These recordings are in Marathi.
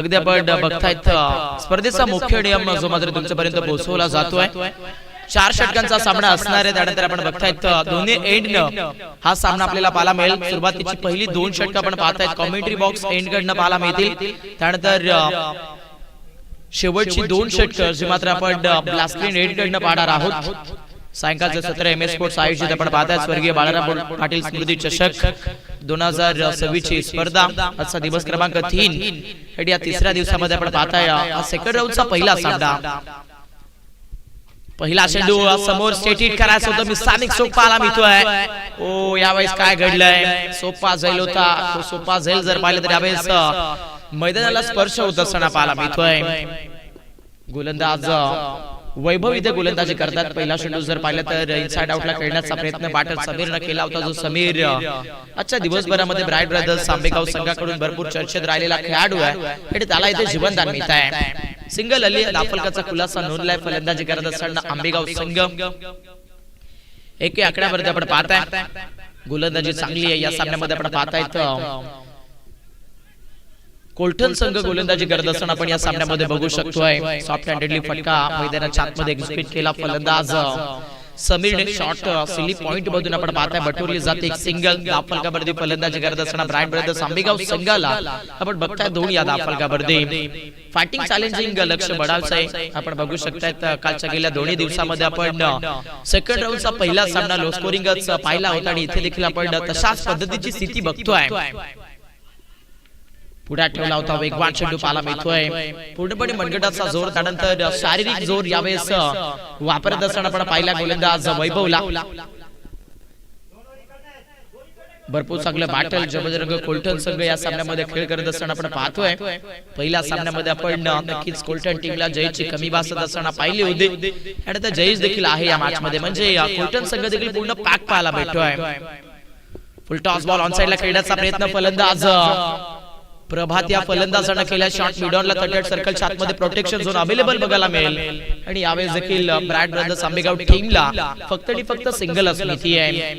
अगदी आपण बघतायत स्पर्धेचा मुख्य नियम जो मात्र तुमच्यापर्यंत पोहोचवला जातोय. 4 षटकांचा सामना असणार आहे. त्यानंतर आपण बघतायत दोन्ही एंडनं हा सामना आपल्याला पाहायला मिळेल. सुरुवातीची पहिली 2 षटक आपण पाहतायत कॉमेंट्री बॉक्स एंड कडनं पाहायला मिळतील. त्यानंतर शेवटची 2 षटक जी मात्र आपण ब्लास्टलीन एंड कडनं पाहणार आहोत. सायंकाळचे सत्र MS स्पोर्ट्स आयोजित आपण पाहतायत स्वर्गीय बाळाराम पाटील स्मृती चषक 2026 ची स्पर्धा. आजचा दिवस क्रमांक 3 या तिसऱ्या दिवसामध्ये आपण पाहताय हा सेकंड राऊंडचा पहिला सामना. पहिला चेंडू समोर स्टेट हिट करायचा होता. मिसानिक सोपा आला मिळतोय. ओ यावेळेस काय घडलंय? सोपा झेल होता तो सोपा झेल जर पाहिलं तर यावेळेस मैदानाला स्पर्श होत असताना पाहायला मिळतोय. गोलंदाज वैभव इथे गोलंदाजी करतात. पहिला चेंडू जर पाहिलं तर इनसाइड आउटला खेळण्याचा प्रयत्न बॅटर समीरने केला होता. जो समीर आजच्या दिवसभरामध्ये ब्राईट ब्रदर्स आंबेगाव संघाकडून भरपूर चर्चेत राहिलेला खेळाडू आहे आणि त्याला इथे जीवनदान मिळत आहे. सिंगल अली दाफलकाचा खुलासा नोंदलाय. फलंदाजी करत असताना आंबेगाव संघ 1 आकड्यावरती आपण पाहताय. गोलंदाजी चांगली आहे या सामन्यामध्ये आपण पाहतायत. कोल्टन संघ गोलंदाजी करत असताना आपण या सामन्यामध्ये बघू शकतोय. सॉफ्ट हँडेडली फटका मैदानाच्या आतमध्ये एक्झिक्यूट केला फलंदाज समीरने. शॉट सिली पॉइंट मधून आपण पाहताय बटोरली जाते. एक सिंगल दाफलकावरती फलंदाजी करत असताना ब्राईट ब्रदर्स आंबेगाव संघाला आपण बघताय दोन या दाफलकावरती फायटिंग चॅलेंजिंग लक्ष बढावचंय. आपण बघू शकताय कालच्या गेल्या दोन्ही दिवसामध्ये आपण सेकंड राऊंडचा पहिला सामना लो स्कोरिंगच पाहिला होता आणि इथे देखील आपण तशाच पद्धतीची स्थिती बघतोय. पुढे ठेवला होता वेगवान चेंडू पाहायला मिळतोय. पूर्णपणे मनगटाचा जोर त्यानंतर शारीरिक जोर यावेळेस वापरत असताना आपण पाहिला गोलंदाज वैभवला. भरपूर चांगलं बॅटल जबरदस्त कोल्टन संघ या सामन्यामध्ये खेळ करत असताना आपण पाहतोय. पहिल्या सामन्यामध्ये आपण नक्कीच कोल्टन टीमला जयची कमी भासत असताना पाहिले होते आणि आता जयेश देखील आहे या मॅच मध्ये. म्हणजे कोल्टन संघ देखील पूर्ण पॅक पाहायला भेटतोय. फुल टॉस बॉल ऑन साइडला खेळण्याचा प्रयत्न फलंदाज प्रभात या फलंदाजाने केला. शॉट मिडॉनला 38 सर्कलच्या आतमध्ये प्रोटेक्शन झोन अवेलेबल बघायला मिळेल आणि यावेळेस देखील ब्राईट ब्रदर्स आंबेगाव टीमला फक्त सिंगलच मिळती आहे.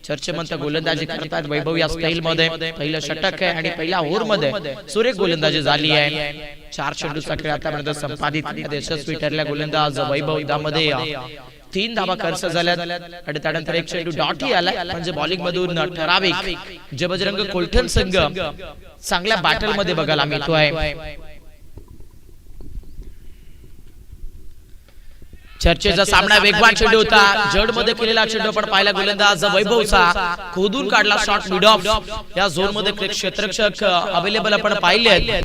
चर्चेमंत गोलंदाजी करतात वैभव या स्टाईल मध्ये. पहिलं षटक आहे आणि पहिल्या ओव्हर मध्ये सुरेख गोलंदाजी झाली आहे. 4 चेंडूचा खेळ आतापर्यंत संपादित यशस्वी ठरल्या गोलंदाज वैभव. यामध्ये 3 धावा खर्च झाल्यात आणि त्यानंतर एक चेंडू डॉट ही आलाय. म्हणजे बॉलिंग मधून ठराविक जे बजरंग कोल्टन संघ चांगल्या बॅटल मध्ये बघायला मिळतोय. चर्चेचा सामना वेगवान चेंडू होता. जड मध्ये केलेला चेंडू आपण पाहिला गोलंदाज वैभवचा खोदून काढला. शॉट मिड ऑफ या झोन मध्ये क्षेत्ररक्षक अवेलेबल आपण पाहिले.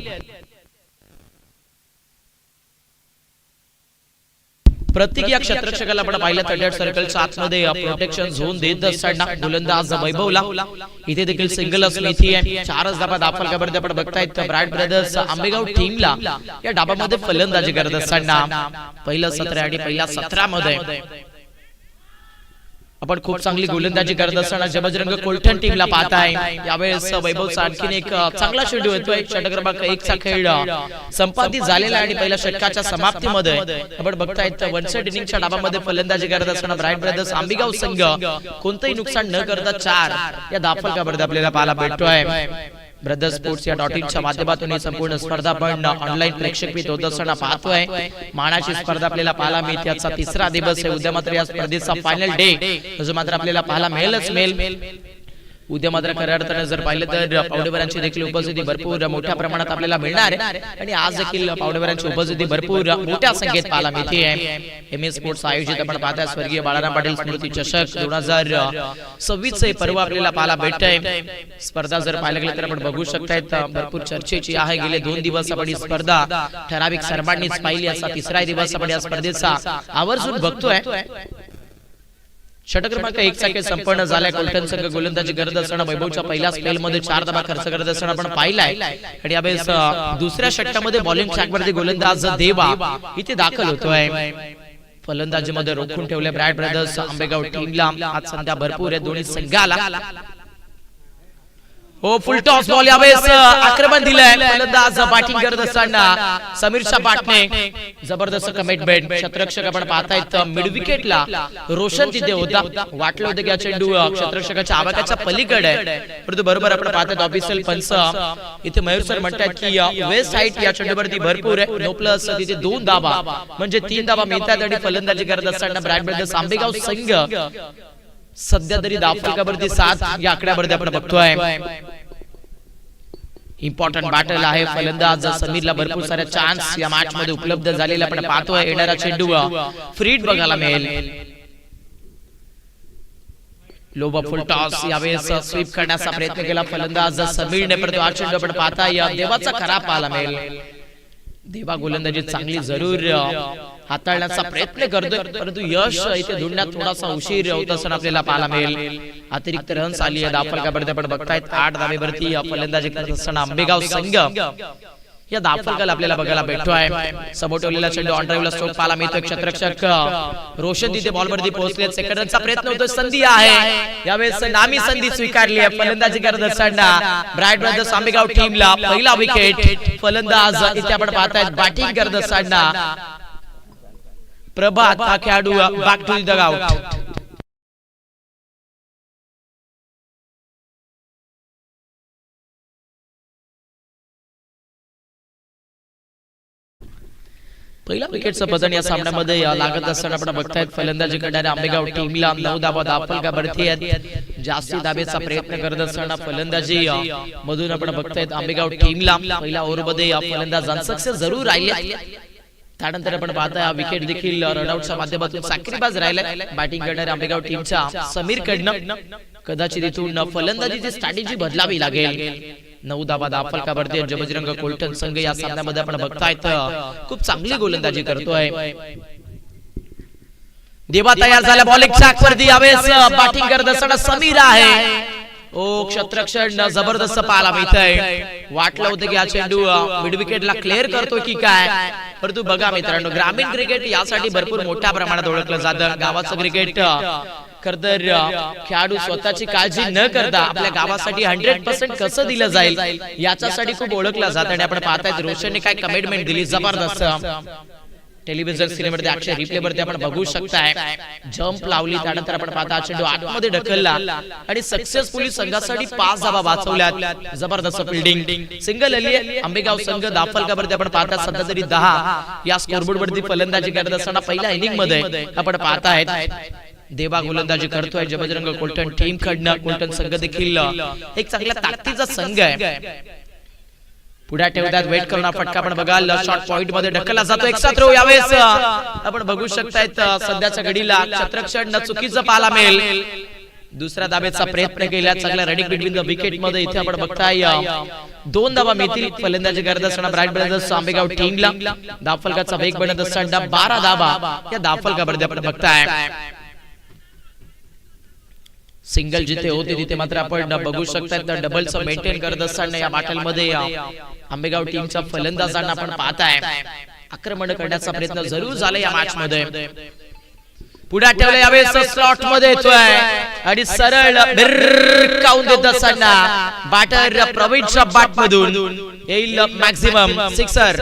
प्रत्येक या क्षेत्ररक्षकाला आपण पाहिलं 38 सर्कलच्या आतमध्ये प्रोटेक्शन झोन देत असताना गोलंदाज वैभवला इथे देखील सिंगलच मिळती आहे. 4च धाबा दाफलकावरती आपण बघतायत ब्राईट ब्रदर्स आंबेगाव टीमला या डाबामध्ये फलंदाजी करत असताना पहिलं सत्र आणि पहिल्या सत्रामध्ये आपण खूप चांगली गोलंदाजी करत असताना जबरदस्त कोल्टन टीमला पाहताय. यावेळेस वैभवचा आणखीन एक चांगला चेंडू येतोय. षटक क्रमांक 1 चा खेळ संपादित झालेला आणि पहिल्या षटकाच्या समाप्तीमध्ये आपण बघतायत वन साइड इनिंगच्या डाबामध्ये फलंदाजी करत असताना ब्राईट ब्रदर्स आंबेगाव संघ कोणतेही नुकसान न करता 4 या दाफलकावरती आपल्याला पाहायला भेटतोय. ब्रदर्स स्पोर्ट्स या .in माध्यमातून ही संपूर्ण स्पर्धा आपण ऑनलाईन प्रेक्षक होत असताना पाहतोय. मानाची स्पर्धा आपल्याला पाहायला मिळते. आजचा तिसरा दिवस आहे. उद्या मात्र या स्पर्धेचा फायनल डे जो मात्र आपल्याला पाहायला मिळेल. उद्या मात्र खऱ्या अर्थाने जर पाहिलं तर पावडेकरांची देखील उपस्थिती भरपूर मोठ्या प्रमाणात आपल्याला मिळणार आहे आणि आज देखील पावडेकरांची उपस्थिती भरपूर मोठ्या संख्येत पाहायला मिळते. MS स्पोर्ट्स आयोजित आपण पाहताय स्वर्गीय बाळाराम पाटील स्मृती चषक 2026 चे पर्व आपल्याला पाहायला भेटतंय. स्पर्धा जर पाहायला गेलं तर आपण बघू शकतायत भरपूर चर्चेची आहे. गेले 2 दिवस आपण ही स्पर्धा ठराविक सर्वांनीच पाहिली. असा तिसरा दिवस आपण या स्पर्धेचा आवर्जून बघतोय. षटक क्रमांक 1 चा खेळ संपन्न झालाय. कोल्टन संघ गोलंदाजी करत असताना वैभवच्या पहिल्या स्पेल मध्ये 4 धावा खर्च करत असताना आपण पाहिलाय आणि यावेळेस दुसऱ्या षटकामध्ये बॉलिंग ट्रॅकवरती गोलंदाज देवा इथे दाखल होतोय. फलंदाजी मध्ये रोखून ठेवले ब्राईट ब्रदर्स आंबेगाव टीमला. आज संध्या भरपूर आहे दोन्ही संघाला. हो फुल टॉस बॉल यावेळेस आक्रमण दिलंय फलंदाज बॅटिंग करत असताना समीरच्या बॅटने जबरदस्त कमिटमेंट क्षेत्ररक्षक आपण पाहतायत मिड विकेटला रोशन तिथे होता वाटलं होतं की हा चेंडू क्षेत्ररक्षकाच्या आवाक्याच्या पलीकडे आहे परंतु बरोबर आपण पाहतात ऑफिशियल पंच इथे मयूर सर म्हणतात की वेस्ट साइड या चेंडूवरती भरपूर आहे नो प्लस तिथे 2 धाबा म्हणजे 3 धाबा मिळतात आणि फलंदाजी करत असताना ब्राईट ब्रदर्स आंबेगाव संघ सध्या तरी धावफलकावरती 7 या आकड्यावरती आपण बघतोय इम्पॉर्टंट बॅटल आहे फलंदाज समीरला भरपूर सारे चान्स या मॅच मध्ये उपलब्ध झालेले आपण पाहतोय येणारा चेंडू फ्रीड बघायला मिळेल लोबा फुल टॉस यावेळेस स्वीप करण्याचा प्रयत्न केला फलंदाज समीरने परंतु हा चेंडू आपण पाहता देवाचा खराब पाहायला मिळेल देवा गोलंदाजी चांगली जरूर हाताळण्याचा प्रयत्न करतोय परंतु यश इथे धुंडण्यात थोडासा उशीर होत असताना आपल्याला पाहायला मिळेल अतिरिक्त रन्स आली आहे धावफलकावरती आपण बघतायत 8 धावेवरती फलंदाजी करत असताना आंबेगाव संघ या धावफलकाला आपल्याला बघायला भेटतोय समोर ठेवलेला चेंडू ऑन ड्राईव्हला स्ट्रोक पाहायला मिळतोय क्षेत्ररक्षक रोशन तिथे बॉलवरती पोहोचले सेकंड रनचा प्रयत्न होतोय संधी आहे यावेळेस नामी संधी स्वीकारली आहे फलंदाजी करत असताना ब्राईट ब्रदर्स आंबेगाव टीमला पहिला विकेट फलंदाज इथे आपण पाहतायत बॅटिंग करत असताना प्रभात हा खेळाडू बॅक टू द डगआउट पहिला विकेटचं पतन या सामन्यामध्ये लागत असताना आपण बघतायत फलंदाजी करणाऱ्या आंबेगाव टीमला 9 धावा धावफलकावरती आहेत जास्ती धावेचा प्रयत्न करत असताना फलंदाजी मधून आपण बघतायत आंबेगाव टीमला पहिल्या ओव्हरमध्ये फलंदाज अनसक्सेस जरूर राहिले त्यानंतर आपण पाहता विकेट देखील रनआउटच्या माध्यमातून साखरीबाज राहिलाय बॅटिंग करणाऱ्या आंबेगाव टीमच्या समीर कडनं कदाचित इथून फलंदाजीची स्ट्रॅटेजी बदलावी लागेल 9 धावा धावफलकावरती जबजरंग कोलटन संघ या सामन्यामध्ये आपण बघतायत खूप चांगली गोलंदाजी करतोय देवा तयार झाला बॉलिंग ट्रॅकवरती यावेळेस बॅटिंग करत असताना समीर आहे ओ क्षेत्ररक्षण जबरदस्त पाहायला मिळतंय वाटलं होतं की हा चेंडू मिड विकेटला क्लिअर करतोय की काय परंतु बघा मित्रांनो ग्रामीण क्रिकेट यासाठी भरपूर मोठ्या प्रमाणात ओळखलं जातं गावाचं क्रिकेट खरतर खेळाडू स्वतःची काळजी न करता आपल्या गावासाठी 100% कसं दिलं जाईल याच्यासाठी खूप ओळखला जातं आणि आपण पाहतायत रोशनने काय कमिटमेंट दिली जबरदस्त टेलिव्हिजन सिनेमामध्ये अक्षर रिप्ले वरती आपण बघू शकताय जंप लावली त्यानंतर आपण पाहता चेंडू आतमध्ये ढकलला आणि सक्सेसफुली संघासाठी 5 धावा वाचवल्यात जबरदस्त फिल्डिंग सिंगल आली आंबेगाव संघ धावफलकावरती आपण पाहता सध्या तरी 10 या स्कोरबोर्ड वरती फलंदाजी करत असताना पहिल्या इनिंग मध्ये आपण पाहतायत देवा गोलंदाजी करतोय जबजरंग कोलटन टीम कडनं कोलटन संघ देखील एक चांगला ताकदीचा संघ आहे पुढे ठेवतात वेट करून फटका आपण बघाल शॉर्ट पॉइंट मध्ये ढकलला जातो एक्स्ट्रा थ्रो यावेळेस आपण बघू शकतायत सध्याच्या घडीला क्षेत्ररक्षण चुकीचं पाहायला मिळेल दुसऱ्या धाब्याचा प्रयत्न केला चांगला रनिंग बिटवीन द विकेट मध्ये इथे आपण बघताय 2 धावा मिळतील फलंदाजी करत असताना ब्राईट ब्रदर्स आंबेगाव टीमला धावफलकाचा वेग बनत असताना 12 धावा या धावफलकावरती आपण बघताय सिंगल जिथे होते तिथे मात्र आपण बघू शकता डबलचं मेंटेन करत असताना या बॅटल मध्ये आंबेगाव टीमच्या फलंदाजांना आपण पाहताय आक्रमण करण्याचा प्रयत्न जरूर झाला या मॅच मध्ये पुढे ठेवलं यावेळेस स्लॉट मध्ये येतोय आणि सरळ काउंट देत असताना बॅटर प्रवीणच्या बॅट मधून येईल मॅक्सिमम सिक्सर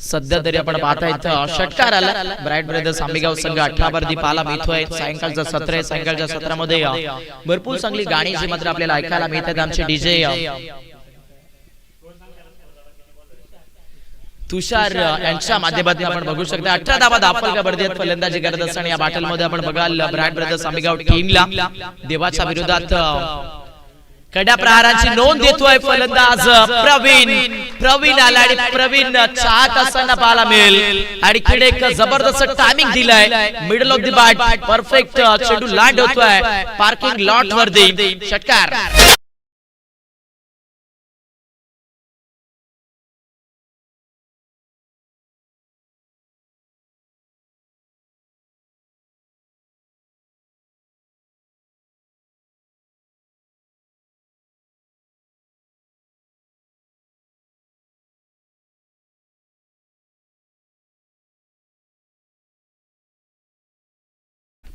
सध्या तरी आपण पाहतायत षटकार आला ब्राईट ब्रदर्स आंबेगाव संघ 18 वरती पाहायला मिळतोय सायंकाळचा सत्र आहे सायंकाळच्या सत्रामध्ये भरपूर चांगली गाणी जी मात्र आपल्याला ऐकायला मिळतात आमचे डीजे तुषार यांच्या माध्यमातून आपण बघू शकता 18 धावा धावफलकावरती फलंदाजी करत असताना या बॅटल मध्ये आपण बघाल ब्राईट ब्रदर्स आंबेगाव टीमला देवाच्या विरोधात कड्या प्रहारांची नोंद देतोय फलंदाज प्रवीण आला आणि प्रवीण चाहत असताना पाहायला मिळेल आणि खेळ एक जबरदस्त टायमिंग दिलाय middle of the bat perfect चेंडू लँड होतोय पार्किंग लॉट वरती षटकार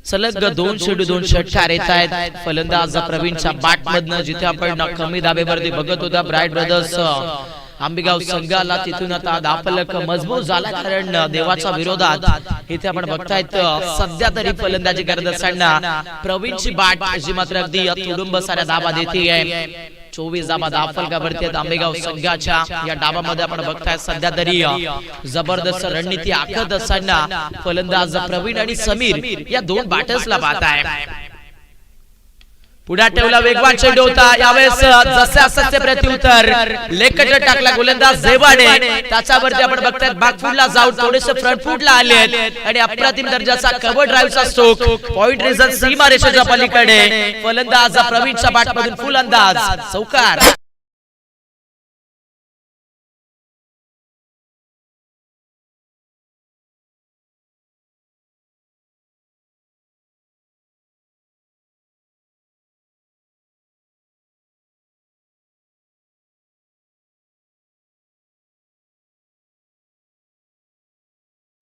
सलग 2 चेंडू 2 षटकार येत आहेत. फलंदाज प्रवीणच्या बॅट मधनं जिथे आपण कमी दाबेवरती बघत होता ब्राईट ब्रदर्स आंबेगाव संघाला, तिथून आता दाफलक मजबूत झाला, कारण देवाच्या विरोधात इथे आपण बघतायत सध्या तरी फलंदाजी करत असताना प्रवीणची बॅट जी मात्र अगदी तुडुंब साऱ्या धावा देते आहे. 24 धावा दाफलकावरती आंबेगाव संघाच्या. या डावामध्ये आपण बघताय सध्या तरी जबरदस्त रणनीती आखत असताना फलंदाज प्रवीण आणि समीर या दोन बॅटर्सला पाहताय. पुढे ठेवला वेगवान चेंडू होता, यावेळेस जसे असते प्रत्युत्तर लेकट टाकला गोलंदाज जेवाडे. त्याच्यावरती आपण बघतायत बॅकफुटला जाऊन थोडेसे फ्रंट फुटला आले आणि अप्रतिम दर्जाचा कव्हर ड्राईव्हचा स्ट्रोक पॉइंट रिझन सीमा रेषेच्या पलीकडे. फलंदाज प्रवीणच्या बॅटमधून फुल अंदाज चौकार.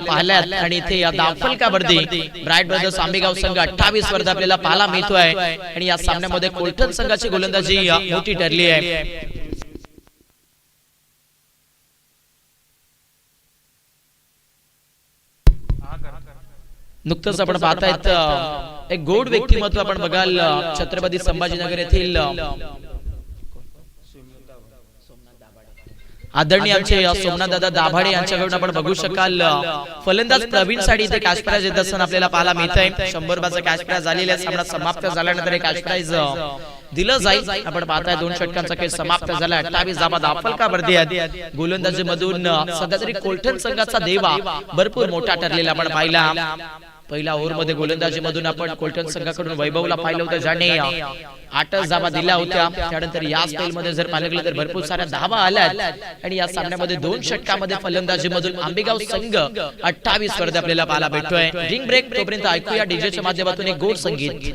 पाहिल्यात आणि इथे या दाफलकावरती ब्राईट ब्रदर्स आंबेगाव संघ 28 वर आपल्याला पाहायला मिळतोय आणि या सामन्यामध्ये कोलठण संघाची गोलंदाजी मोठी ठरली आहे. नुकतंच आपण पाहतायत एक गोड व्यक्तिमत्व आपण बघाल छत्रपती संभाजीनगर येथील आदरणीय आमचे सोमनाथ दादा दाभाडे यांच्याकडून आपण बघू शकाल. फलंदाज प्रवीण साठी इथे कॅश प्राइज येत असताना आपल्याला पाहायला मिळतंय. 100 रुपयाचा कॅश प्राइज झालेला आहे. सामना समाप्त झाल्यानंतर कॅश प्राइज दिलं जाईल. आपण पाहताय 2 षटकांचा खेळ समाप्त झाला. 28 धावा दाफलकावरती आहेत. गोलंदाजी मधून सध्या तरी कोलठण संघाचा देवा भरपूर मोठा ठरलेला आपण पाहिला. पहिल्या ओव्हर मध्ये गोलंदाजी मधून आपण कोलठण संघाकडून वैभवला पाहिलं होतं, ज्याने 8 धावा दिल्या होत्या. त्यानंतर या स्टाईल मध्ये जर पाहिलं गेलं तर भरपूर साऱ्या धावा आल्यात आणि या सामन्यामध्ये 2 षटकामध्ये फलंदाजी मधून आंबेगाव संघ 28 स्पर्धा आपल्याला पाहायला भेटतोय. रिंग ब्रेक तोपर्यंत ऐकूया डीजेच्या माध्यमातून एक गोड संगीत.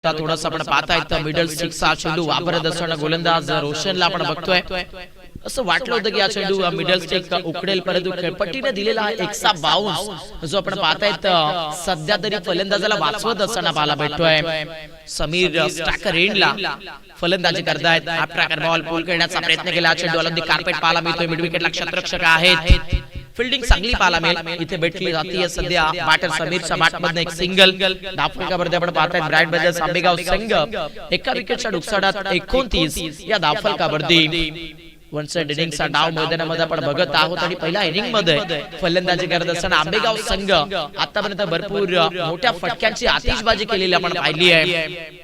थोडासा आपण पाहतायत मिडल स्टिकचा चेंडू वापरत असताना गोलंदाज रोशनला आपण बघतोय. असं वाटलं होतं की हा चेंडू मिडल स्टिक उकडेल, परंतु खेळपट्टीने दिलेला एकसा बाउन्स जो आपण पाहतायत सध्या तरी फलंदाजाला वाचवत असताना पाहायला भेटतोय. समीर स्ट्रायकर एंडला फलंदाजी करतायत. हा ट्रॅकर बॉल पूल करण्याचा प्रयत्न केला. चेंडू अगदी कार्पेट पाहायला मिळतोय. मिड विकेटला क्षेत्ररक्षक आहेत. फिल्डिंग चांगली पाहायला मिळेल इथे भेटली जाते. सध्या बॅटर समीरच्या बॅटमधून एक सिंगल. दाफलकावरती आपण पाहतायत ब्राईट ब्रदर्स आंबेगाव संघ एका विकेटच्या नुकसानात 29 या दाफलकावरती. वन साइड इनिंगचा डाव मैदानामध्ये आपण बघत आहोत आणि पहिल्या इनिंग मध्ये फलंदाजी करत असताना आंबेगाव संघ आतापर्यंत भरपूर मोठ्या फटक्यांची आतिषबाजी केलेली आपण पाहिली आहे.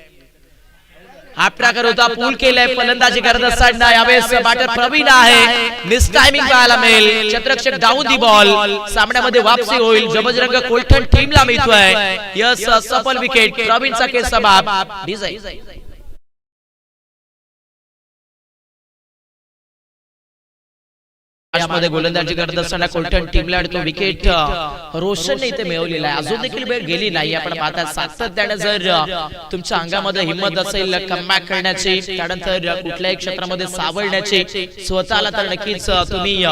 हा प्रकार होता पूल केलाय फलंदाजी करत असताना. यावेळेस बॅटर प्रवीण आहे. मिस टायमिंग पाहायला मिळेल. क्षेत्ररक्षक डाऊन दी बॉल. सामन्यामध्ये वापसी होईल. जबरदस्त कोलठण टीमला मिळतोय. यस सफल विकेट. प्रवीणचा खेळ समाप्त. विजय मध्ये गोलंदाजी करत असताना कोलठण टीमला तो विकेट रोशनने इथे मिळवलेला आहे. अजून देखील वेळ गेली नाही. आपण पाहता सातत्याने जर तुमच्या अंगामध्ये हिंमत असेल कमबॅक करण्याची, त्यानंतर कुठल्याही क्षेत्रामध्ये सावरण्याची स्वतःला, तर नक्कीच तुम्ही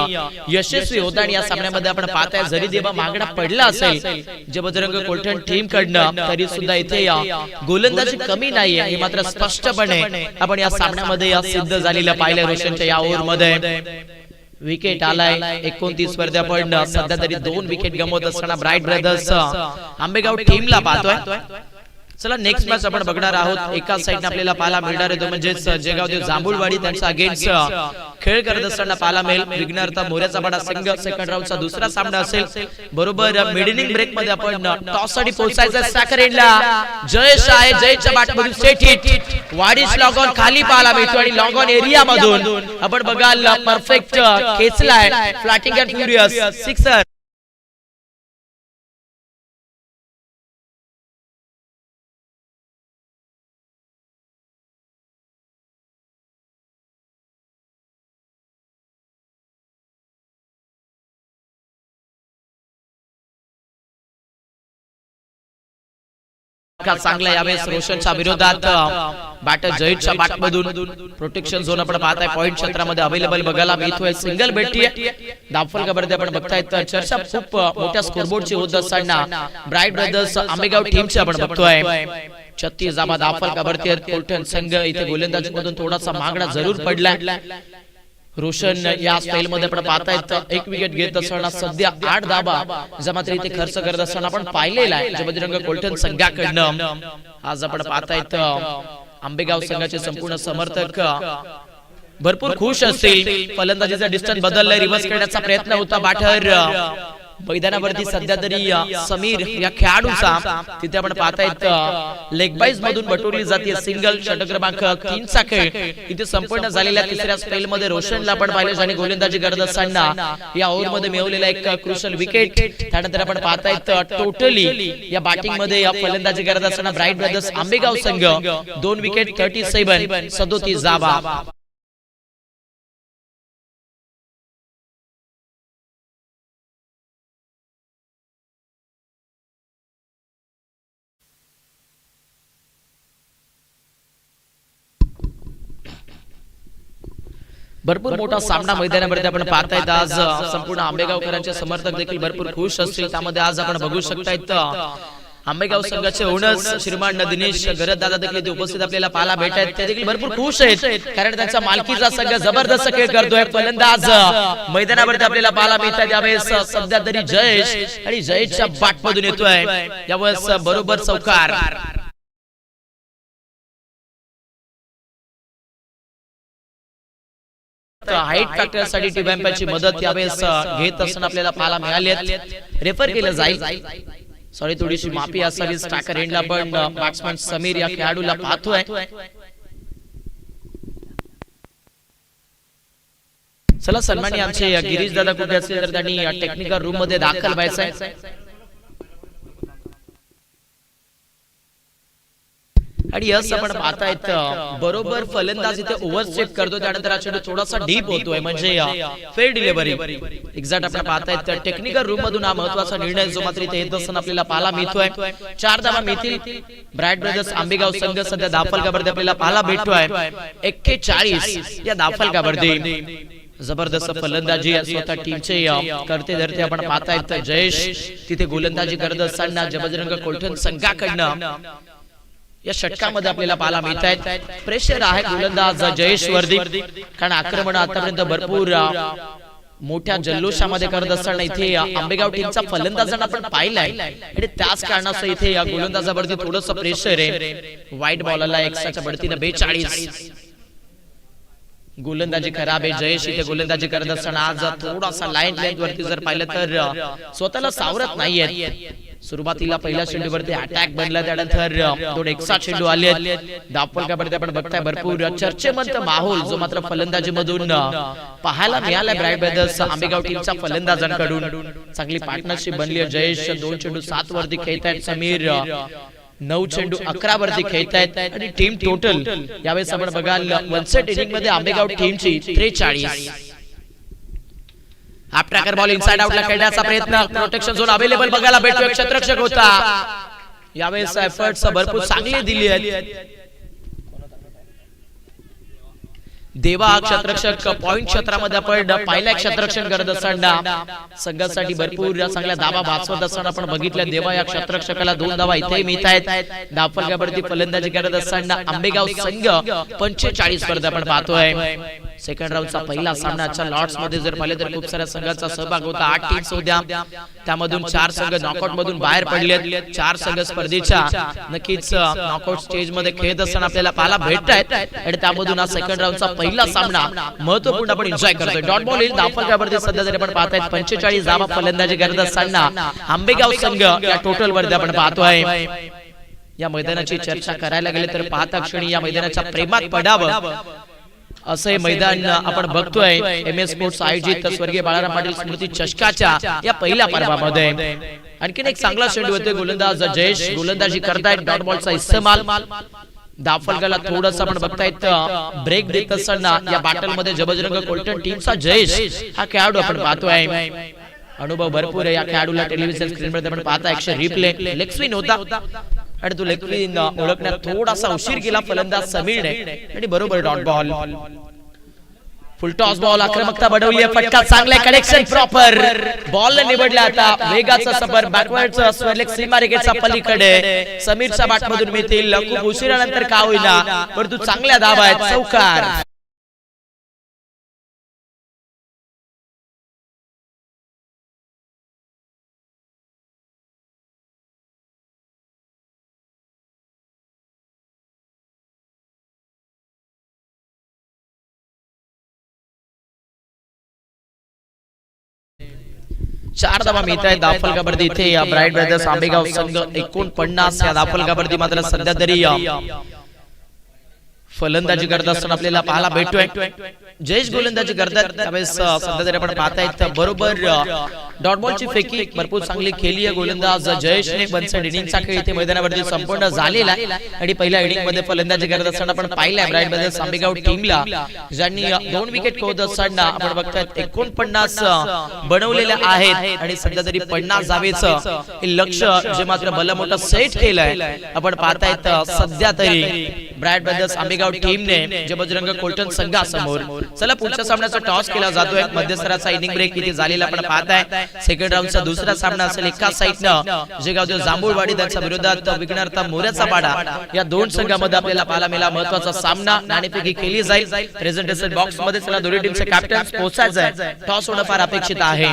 यशस्वी होता. आणि या सामन्यामध्ये आपण पाहताय जरी देवा मागणा पडला असेल जबरदस्त कोलठण टीम कडनं, तरी सुद्धा इथे गोलंदाजी कमी नाहीये हे मात्र स्पष्टपणे आपण या सामन्यामध्ये सिद्ध झालेलं पाहिलं. रोशनच्या या ओव्हर मध्ये विकेट आलाय. 29 वरती आपण सध्या तरी 2 विकेट गमवत असताना ब्राईट ब्रदर्स आंबेगाव टीमला पाहतोय. चला नेक्स्ट मॅच आपण बघणार आहोत. एका साइडने आपल्याला पाहायला मिळणार आहे तो म्हणजे जयगाव देव जांभूळवाडी त्यांचा अगेन्स्ट खेळ करत असताना पाहायला मिळेल विघ्नहर्ता मोऱ्याचा बडा संघ. सेकंड राऊंडचा दुसरा सामना असेल. बरोबर मिड इनिंग ब्रेक मध्ये आपण टॉस साठी पोहोचायचं. स्ट्रायकर एंडला जयेश आहे. जयेशच्या बॅटमधून सेट हिट वाडीस लॉग ऑन खाली पाहायला मिळतो आणि लॉग ऑन एरिया मधून आपण बघाल परफेक्ट खेचलाय फ्लॅटिंग अँड फ्युरियस सिक्सर. चांगला यावेळेस रोशनच्या विरोधात बॅटर जयेशच्या बॅटमधून प्रोटेक्शन झोन आपण पाहताय पॉइंट क्षेत्रामध्ये अवेलेबल बघायला मिळतोय. सिंगल भेटली दाफलगावरती आपण बघतायत. चर्चा खूप मोठ्या स्कोरबोर्डची होत असताना ब्राईट ब्रदर्स आंबेगाव टीमची आपण बघतोय. 36 धावा दाफलगावरती. कोलटन संघ इथे गोलंदाजीमधून थोडासा मागणा जरूर पडलाय. रोशन या स्टाईल मध्ये आपण पाहतायत एक विकेट घेत असताना सध्या 8 धावा जमात्र इथे खर्च करत असताना आपण पाहिलेला आहे. बजरंग कोलटन संघाकडनं आज आपण पाहतायत आंबेगाव संघाचे संपूर्ण समर्थक भरपूर खुश असतील. फलंदाजीचा डिस्टन्स बदललाय. रिव्हर्स करण्याचा प्रयत्न होता बॅटर मैदानावरती सध्या तरी समीर या खेळाडूचा तिथे आपण पाहतायत लेग बाईज मधून बटोरली जाते. सिंगल षटक क्रमांक 3 चा खेळ इथे संपूर्ण झालेल्या तिसऱ्या स्पेल मध्ये रोशनला आपण पाहिले आणि गोलंदाजी करत असताना या ओव्हर मध्ये मिळवलेला एक क्रुशल विकेट. त्यानंतर आपण पाहतायत टोटली या बॅटिंग मध्ये या फलंदाजी करत असताना ब्राईट ब्रदर्स आंबेगाव संघ 2 विकेट 37 धावा. भरपूर मोठा सामना मैदानावरती आपण पाहतायत. आज संपूर्ण आंबेगावकरांचे समर्थक देखील भरपूर खुश असतील. त्यामध्ये आज आपण बघू शकतायत आंबेगाव संघाचे ओनर्स श्रीमान दिनेश गरज दादा देखील उपस्थित आपल्याला पाहायला भेटतात. ते देखील भरपूर खुश आहेत कारण त्यांचा मालकीचा संघ जबरदस्त खेळ करतोय. फलंदाज मैदानावरती आपल्याला पाहायला मिळतात. यावेळेस सध्या तरी जयेश आणि जयेशच्या बॅटमधून येतोय. यावेळेस बरोबर चौकार. हाईट फॅक्टर साठी टीबॅम्पाची मदत यावेळेस घेत असताना आपल्याला पाहायला मिळाली. रेफर केलं जाईल. सॉरी थोडीशी माफी असावी. स्ट्रायकर एंडला पण बॅट्समन समीर या खेळाडूला पाहतोय. चला सन्मानी आमचे गिरीश दादा कुठे असतील तर त्यांनी टेक्निकल रूम मध्ये दाखल व्हायचंय. आणि यस आपण पाहतायत बरोबर फलंदाज इथे ओव्हरस्टेप करतो. त्यानंतर हा चेंडू थोडासा डीप होतोय म्हणजे फेअर डिलिव्हरी एक्झॅक्ट आपण पाहतायत. टेक्निकल रूम मधून हा महत्वाचा निर्णय जो मात्र इथे येत असताना आपल्याला पाहायला मिळतोय. 4 धावा मिळतील. ब्राईट ब्रदर्स आंबेगाव संघ सध्या दाफलगावरती आपल्याला पाहायला भेटतोय. 41 या दाफलगावरती जबरदस्त फलंदाजी स्वतः टीमचे करते धरते आपण पाहतायत. जयेश तिथे गोलंदाजी करत असताना बजरंग कोलटन संघाकडनं या षटकामध्ये आपल्याला पाहायला मिळत आहेत. प्रेशर आहे गोलंदाज जयेश वर्दी कारण आक्रमण आतापर्यंत भरपूर मोठ्या जल्लोषामध्ये करत असताना इथे आंबेगाव टीमचा फलंदाजांना आपण पाहिलाय आणि त्याच कारणास्तव इथे या गोलंदाजावरती थोडंसं प्रेशर आहे. वाईट बॉलला एक्स्ट्राच्या बढतीने 42. गोलंदाजी खराब आहे. जयेश इथे गोलंदाजी करत असताना आज थोडासा लाईन लेंथ वरती जर पाहिलं तर स्वतःला सावरत नाहीये. सुरुवातीला पहिल्या चेंडूवरती अटॅक बनला. त्यानंतर 2 एक्स्ट्रा चेंडू आले. दाफलगावरती आपण बघताय भरपूर चर्चेमंत माहोल जो मात्र फलंदाजी मधून पाहायला मिळाला. ब्राईट ब्रदर्स आंबेगाव टीमच्या फलंदाजांकडून चांगली पार्टनरशिप बनली आहे. जयेश 2 चेंडू 7 वरती खेळतायत. समीर 9 चेंडू 11 वरती खेळतायत आणि टीम टोटल यावेळेस आपण बघाल 1 सेट इनिंग मध्ये आंबेगाव टीमची 43. हा ट्रॅकर बॉल इनसाइड आउटला खेळण्याचा प्रयत्न. प्रोटेक्शन झोन अवेलेबल बघायला भेटतो. क्षेत्ररक्षक होता. यावेळेस एफर्ट्स भरपूर चांगले दिले आहेत. देवा क्षेत्ररक्षक पॉइंट क्षेत्रामध्ये आपण पाहिल्या क्षेत्ररक्षण करत असताना संघासाठी भरपूर चांगल्या धावा वाचवत असताना आपण बघितलं. देवा या क्षेत्ररक्षकाला 2 धावा इथे मिळत आहेत. दाफलगावरती फलंदाजी करत असताना आंबेगाव संघ 45 स्पर्धा आपण पाहतोय. सेकंड राऊंडचा पहिला सामनाच्या लॉर्ड्स मध्ये जर पाहिले तर खूप साऱ्या संघांचा सहभाग होता. 8 टीम्स होत्या, त्यामधून 4 संघ नॉकआउट मधून बाहेर पडलेत. 4 संघ स्पर्धेच्या नक्कीच नॉकआउट स्टेज मध्ये खेळत असताना आपल्याला पाहायला भेटतायत आणि त्यामधून हा सेकंड राऊंडचा पहिला सामना महत्त्वपूर्ण आपण एन्जॉय करतोय. डॉट बॉल येईल धावफलकावरती सध्या तरी आपण पाहतायत 45 धावा फलंदाजी करत असताना आंबेगाव संघ या टोटल वरती आपण पाहतोय. या मैदानाची चर्चा करायला गेले तर पाहता क्षणी या मैदानाच्या प्रेमात पडावं असं हे मैदान आपण बघतोय. MS स्पोर्ट्स आयोजित स्वर्गीय बाळाराम पाटील स्मृती चषकाच्या या पहिल्या पर्वामध्ये आणखीन एक चांगला चेंडू होतोय. गोलंदाज जयेश गोलंदाजी करतायत. डॉट बॉलचा इस्तेमाल धावफलकाला थोडंसं आपण बघतायत ब्रेक देत असताना या बॅटल मध्ये जबजरंग कोलटण टीमचा जयेश हा खेळाडू आपण पाहतोय. अनुभव भरपूर आहे या खेळाडूला. टेलिव्हिजन स्क्रीन वर आपण पाहता 100 रिप्ले लेग स्पिन होता आणि तो लेग स्पिन ओळखण्यात थोडासा उशीर केला फलंदाज समीरने आणि बरोबर डॉट बॉल. फुल टॉस बॉल आक्रमकता बढ़वली आहे. फटका चांगला कनेक्शन प्रॉपर बॉल निवडला. आता वेगाचा सफर बॅकवर्डचा स्वर्लेग सीमारेषेच्या पलीकडे समीरच्या बॅट मधून मिळतील. खूप उशिरानंतर का होईना परंतु चांगल्या धावा आहेत. चौकार. चार धावा मिळत आहेत धावफलकावरती. इथे ब्राईट ब्रदर्स आंबेगाव संघ 49 या धावफलकावरती मात्र सध्या तरी फलंदाजी करत असताना आपल्याला पाहायला भेटतोय. जयेश गोलंदाजी करतात त्यावेळेस सध्या तरी आपण पाहतायत बरोबर डॉट बॉलची फेकी भरपूर चांगली केली आहे गोलंदाज जयेशने. 62 इनिंगचा खेळ इथे मैदानावरती संपूर्ण झालेला आहे आणि पहिल्या इनिंग मध्ये फलंदाजी करत असताना आपण पाहिलंय ब्राईट ब्रदर्स आंबेगाव टीमला ज्यांनी 2 विकेट खोत असताना आपण बघतायत 49 बनवलेल्या आहेत आणि सध्या तरी 50 धावेचं हे लक्ष्य जे मात्र भलं मोठं सेट केलंय आपण पाहतायत. सध्या तरी ब्राईट ब्रदर्स आंबेगाव टीमने जबजरंग कोलटण संघासमोर. चला पुढच्या सामन्याचा टॉस केला जातोय. मध्यंतराचा इनिंग ब्रेक इथे झालेला आपण पाहताय. सेकंड राऊंडचा दुसरा सामना असेल. एका साईडनं जे गाव जांभूळवाडी त्यांच्या विरोधात विघ्नहर्ता मोऱ्याचा पाडा या दोन संघांमध्ये आपल्याला पाहायला मिळाला महत्त्वाचा सामना. नाणेफेकी केली जाईल. प्रेझेंटेशन बॉक्स मध्ये चला दोन्ही टीमचे कॅप्टन पोहोचायचे. टॉस होणं फार अपेक्षित आहे.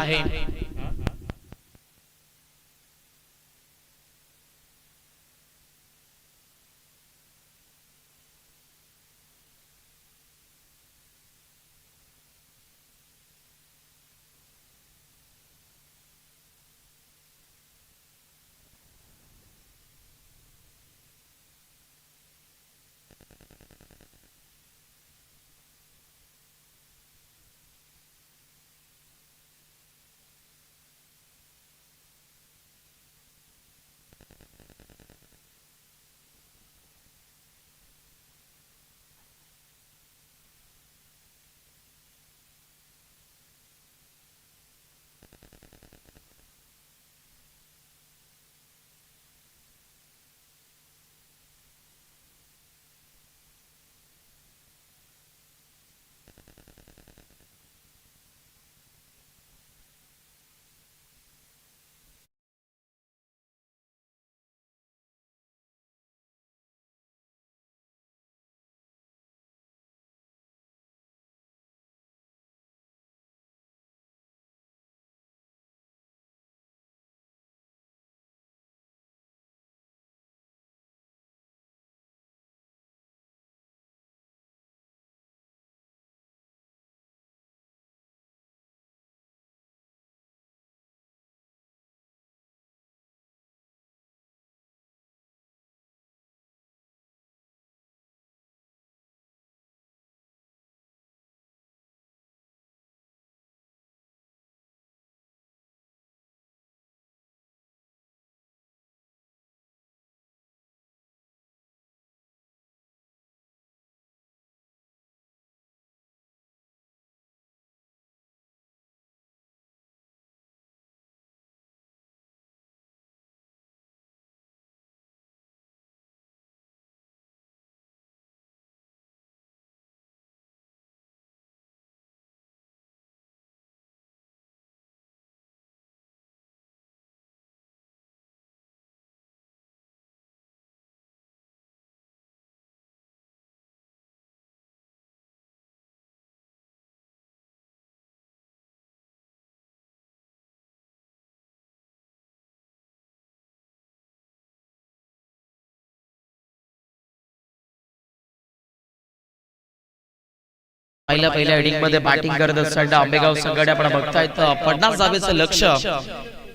पहिल्या इनिंग मध्ये बॅटिंग करत असताना आंबेगाव संघाने आपण बघतायत 50 धावेचं लक्ष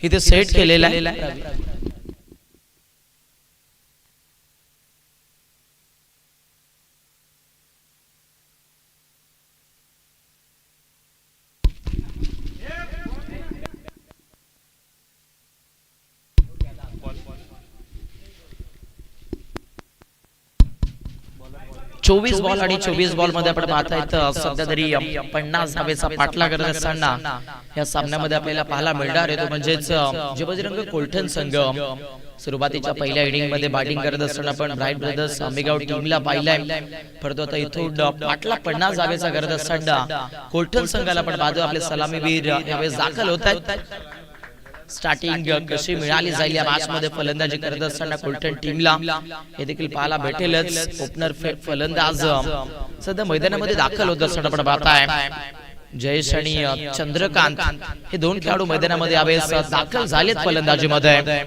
इथे सेट केलेलं आहे. चोवीस बॉल आणि 24 बॉल मध्ये आपण पाहतायत सध्या तरी 50 धावेचा पाठलाग करत असताना या सामन्यामध्ये आपल्याला पाहायला मिळणार आहे तो म्हणजेच जबजरंग कोलठण संघ सुरुवातीच्या पहिल्या इनिंग मध्ये बॅटिंग करत असताना आपण ब्राईट ब्रदर्स आंबेगाव टीमला पाहिलंय, परंतु आता इथून पाठलाग 50 धावेचा करत असताना कोलठण संघाला आपण पाहतो आपले सलामीवीर यावेळेस दाखल होत आहेत. स्टार्टिंग कशी मिळाली जाईल या मॅच मध्ये फलंदाजी करत असताना कोलठण टीमला हे देखील पाहायला भेटेलच. ओपनर फलंदाज सध्या मैदानामध्ये दाखल होत असताना आपण पाहताय जयेश आणि चंद्रकांत हे दोन खेळाडू मैदानामध्ये यावेळेस दाखल झालेत फलंदाजीमध्ये.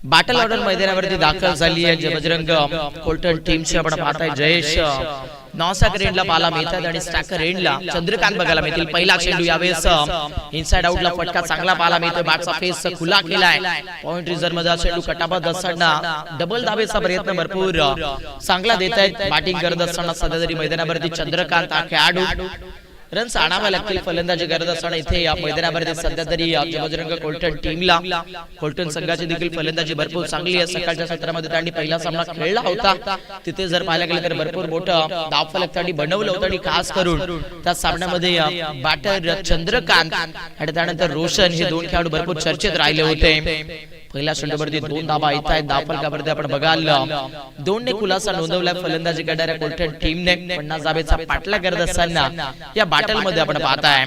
बॅटल ऑर्डर मैदानावरती दाखल झाली आहे जबजरंग कोलठण टीमची. आपण पाहताय जयेश नॉनस्टॅकर एंडला पाहायला मिळतात आणि स्टॅकर एंडला चंद्रकांत बघायला मिळतील. पहिला चेंडू यावेळेस इनसाइड आउटला फटका चांगला पाहायला मिळतो. बॅटचा फेस खुला केलाय. पॉइंट रिझर्व्ह मध्ये चेंडू कटाबद्ध असताना डबल धावेचा प्रयत्न भरपूर चांगला देत आहेत. बॅटिंग करत असताना सध्या तरी मैदानावरती चंद्रकांत हा खेळाडू रन्स आणावे लागतील फलंदाजी करत असताना इथे या मैदानावरती सध्या तरी जबजरंग कोलठण टीमला कोलठण संघाची देखील फलंदाजी भरपूर चांगली आहे. सकाळच्या सत्रामध्ये त्यांनी पहिला सामना खेळला होता, तिथे जर पाहायला गेलं तर भरपूर मोठं धावफलक त्यांनी बनवलं होतं आणि खास करून त्या सामन्यामध्ये बॅटर चंद्रकांत आणि त्यानंतर रोशन हे दोन खेळाडू भरपूर चर्चेत राहिले होते. पहिल्या चेंडूवरती 2 धावा येत आहेत. धावफलकावरती आपण बघाल 2 ने खुलासा नोंदवला फलंदाजी करणाऱ्या कोलठण टीमने. 50 धावेचा पाठलाग करत असताना या बॅटल मध्ये आपण पाहताय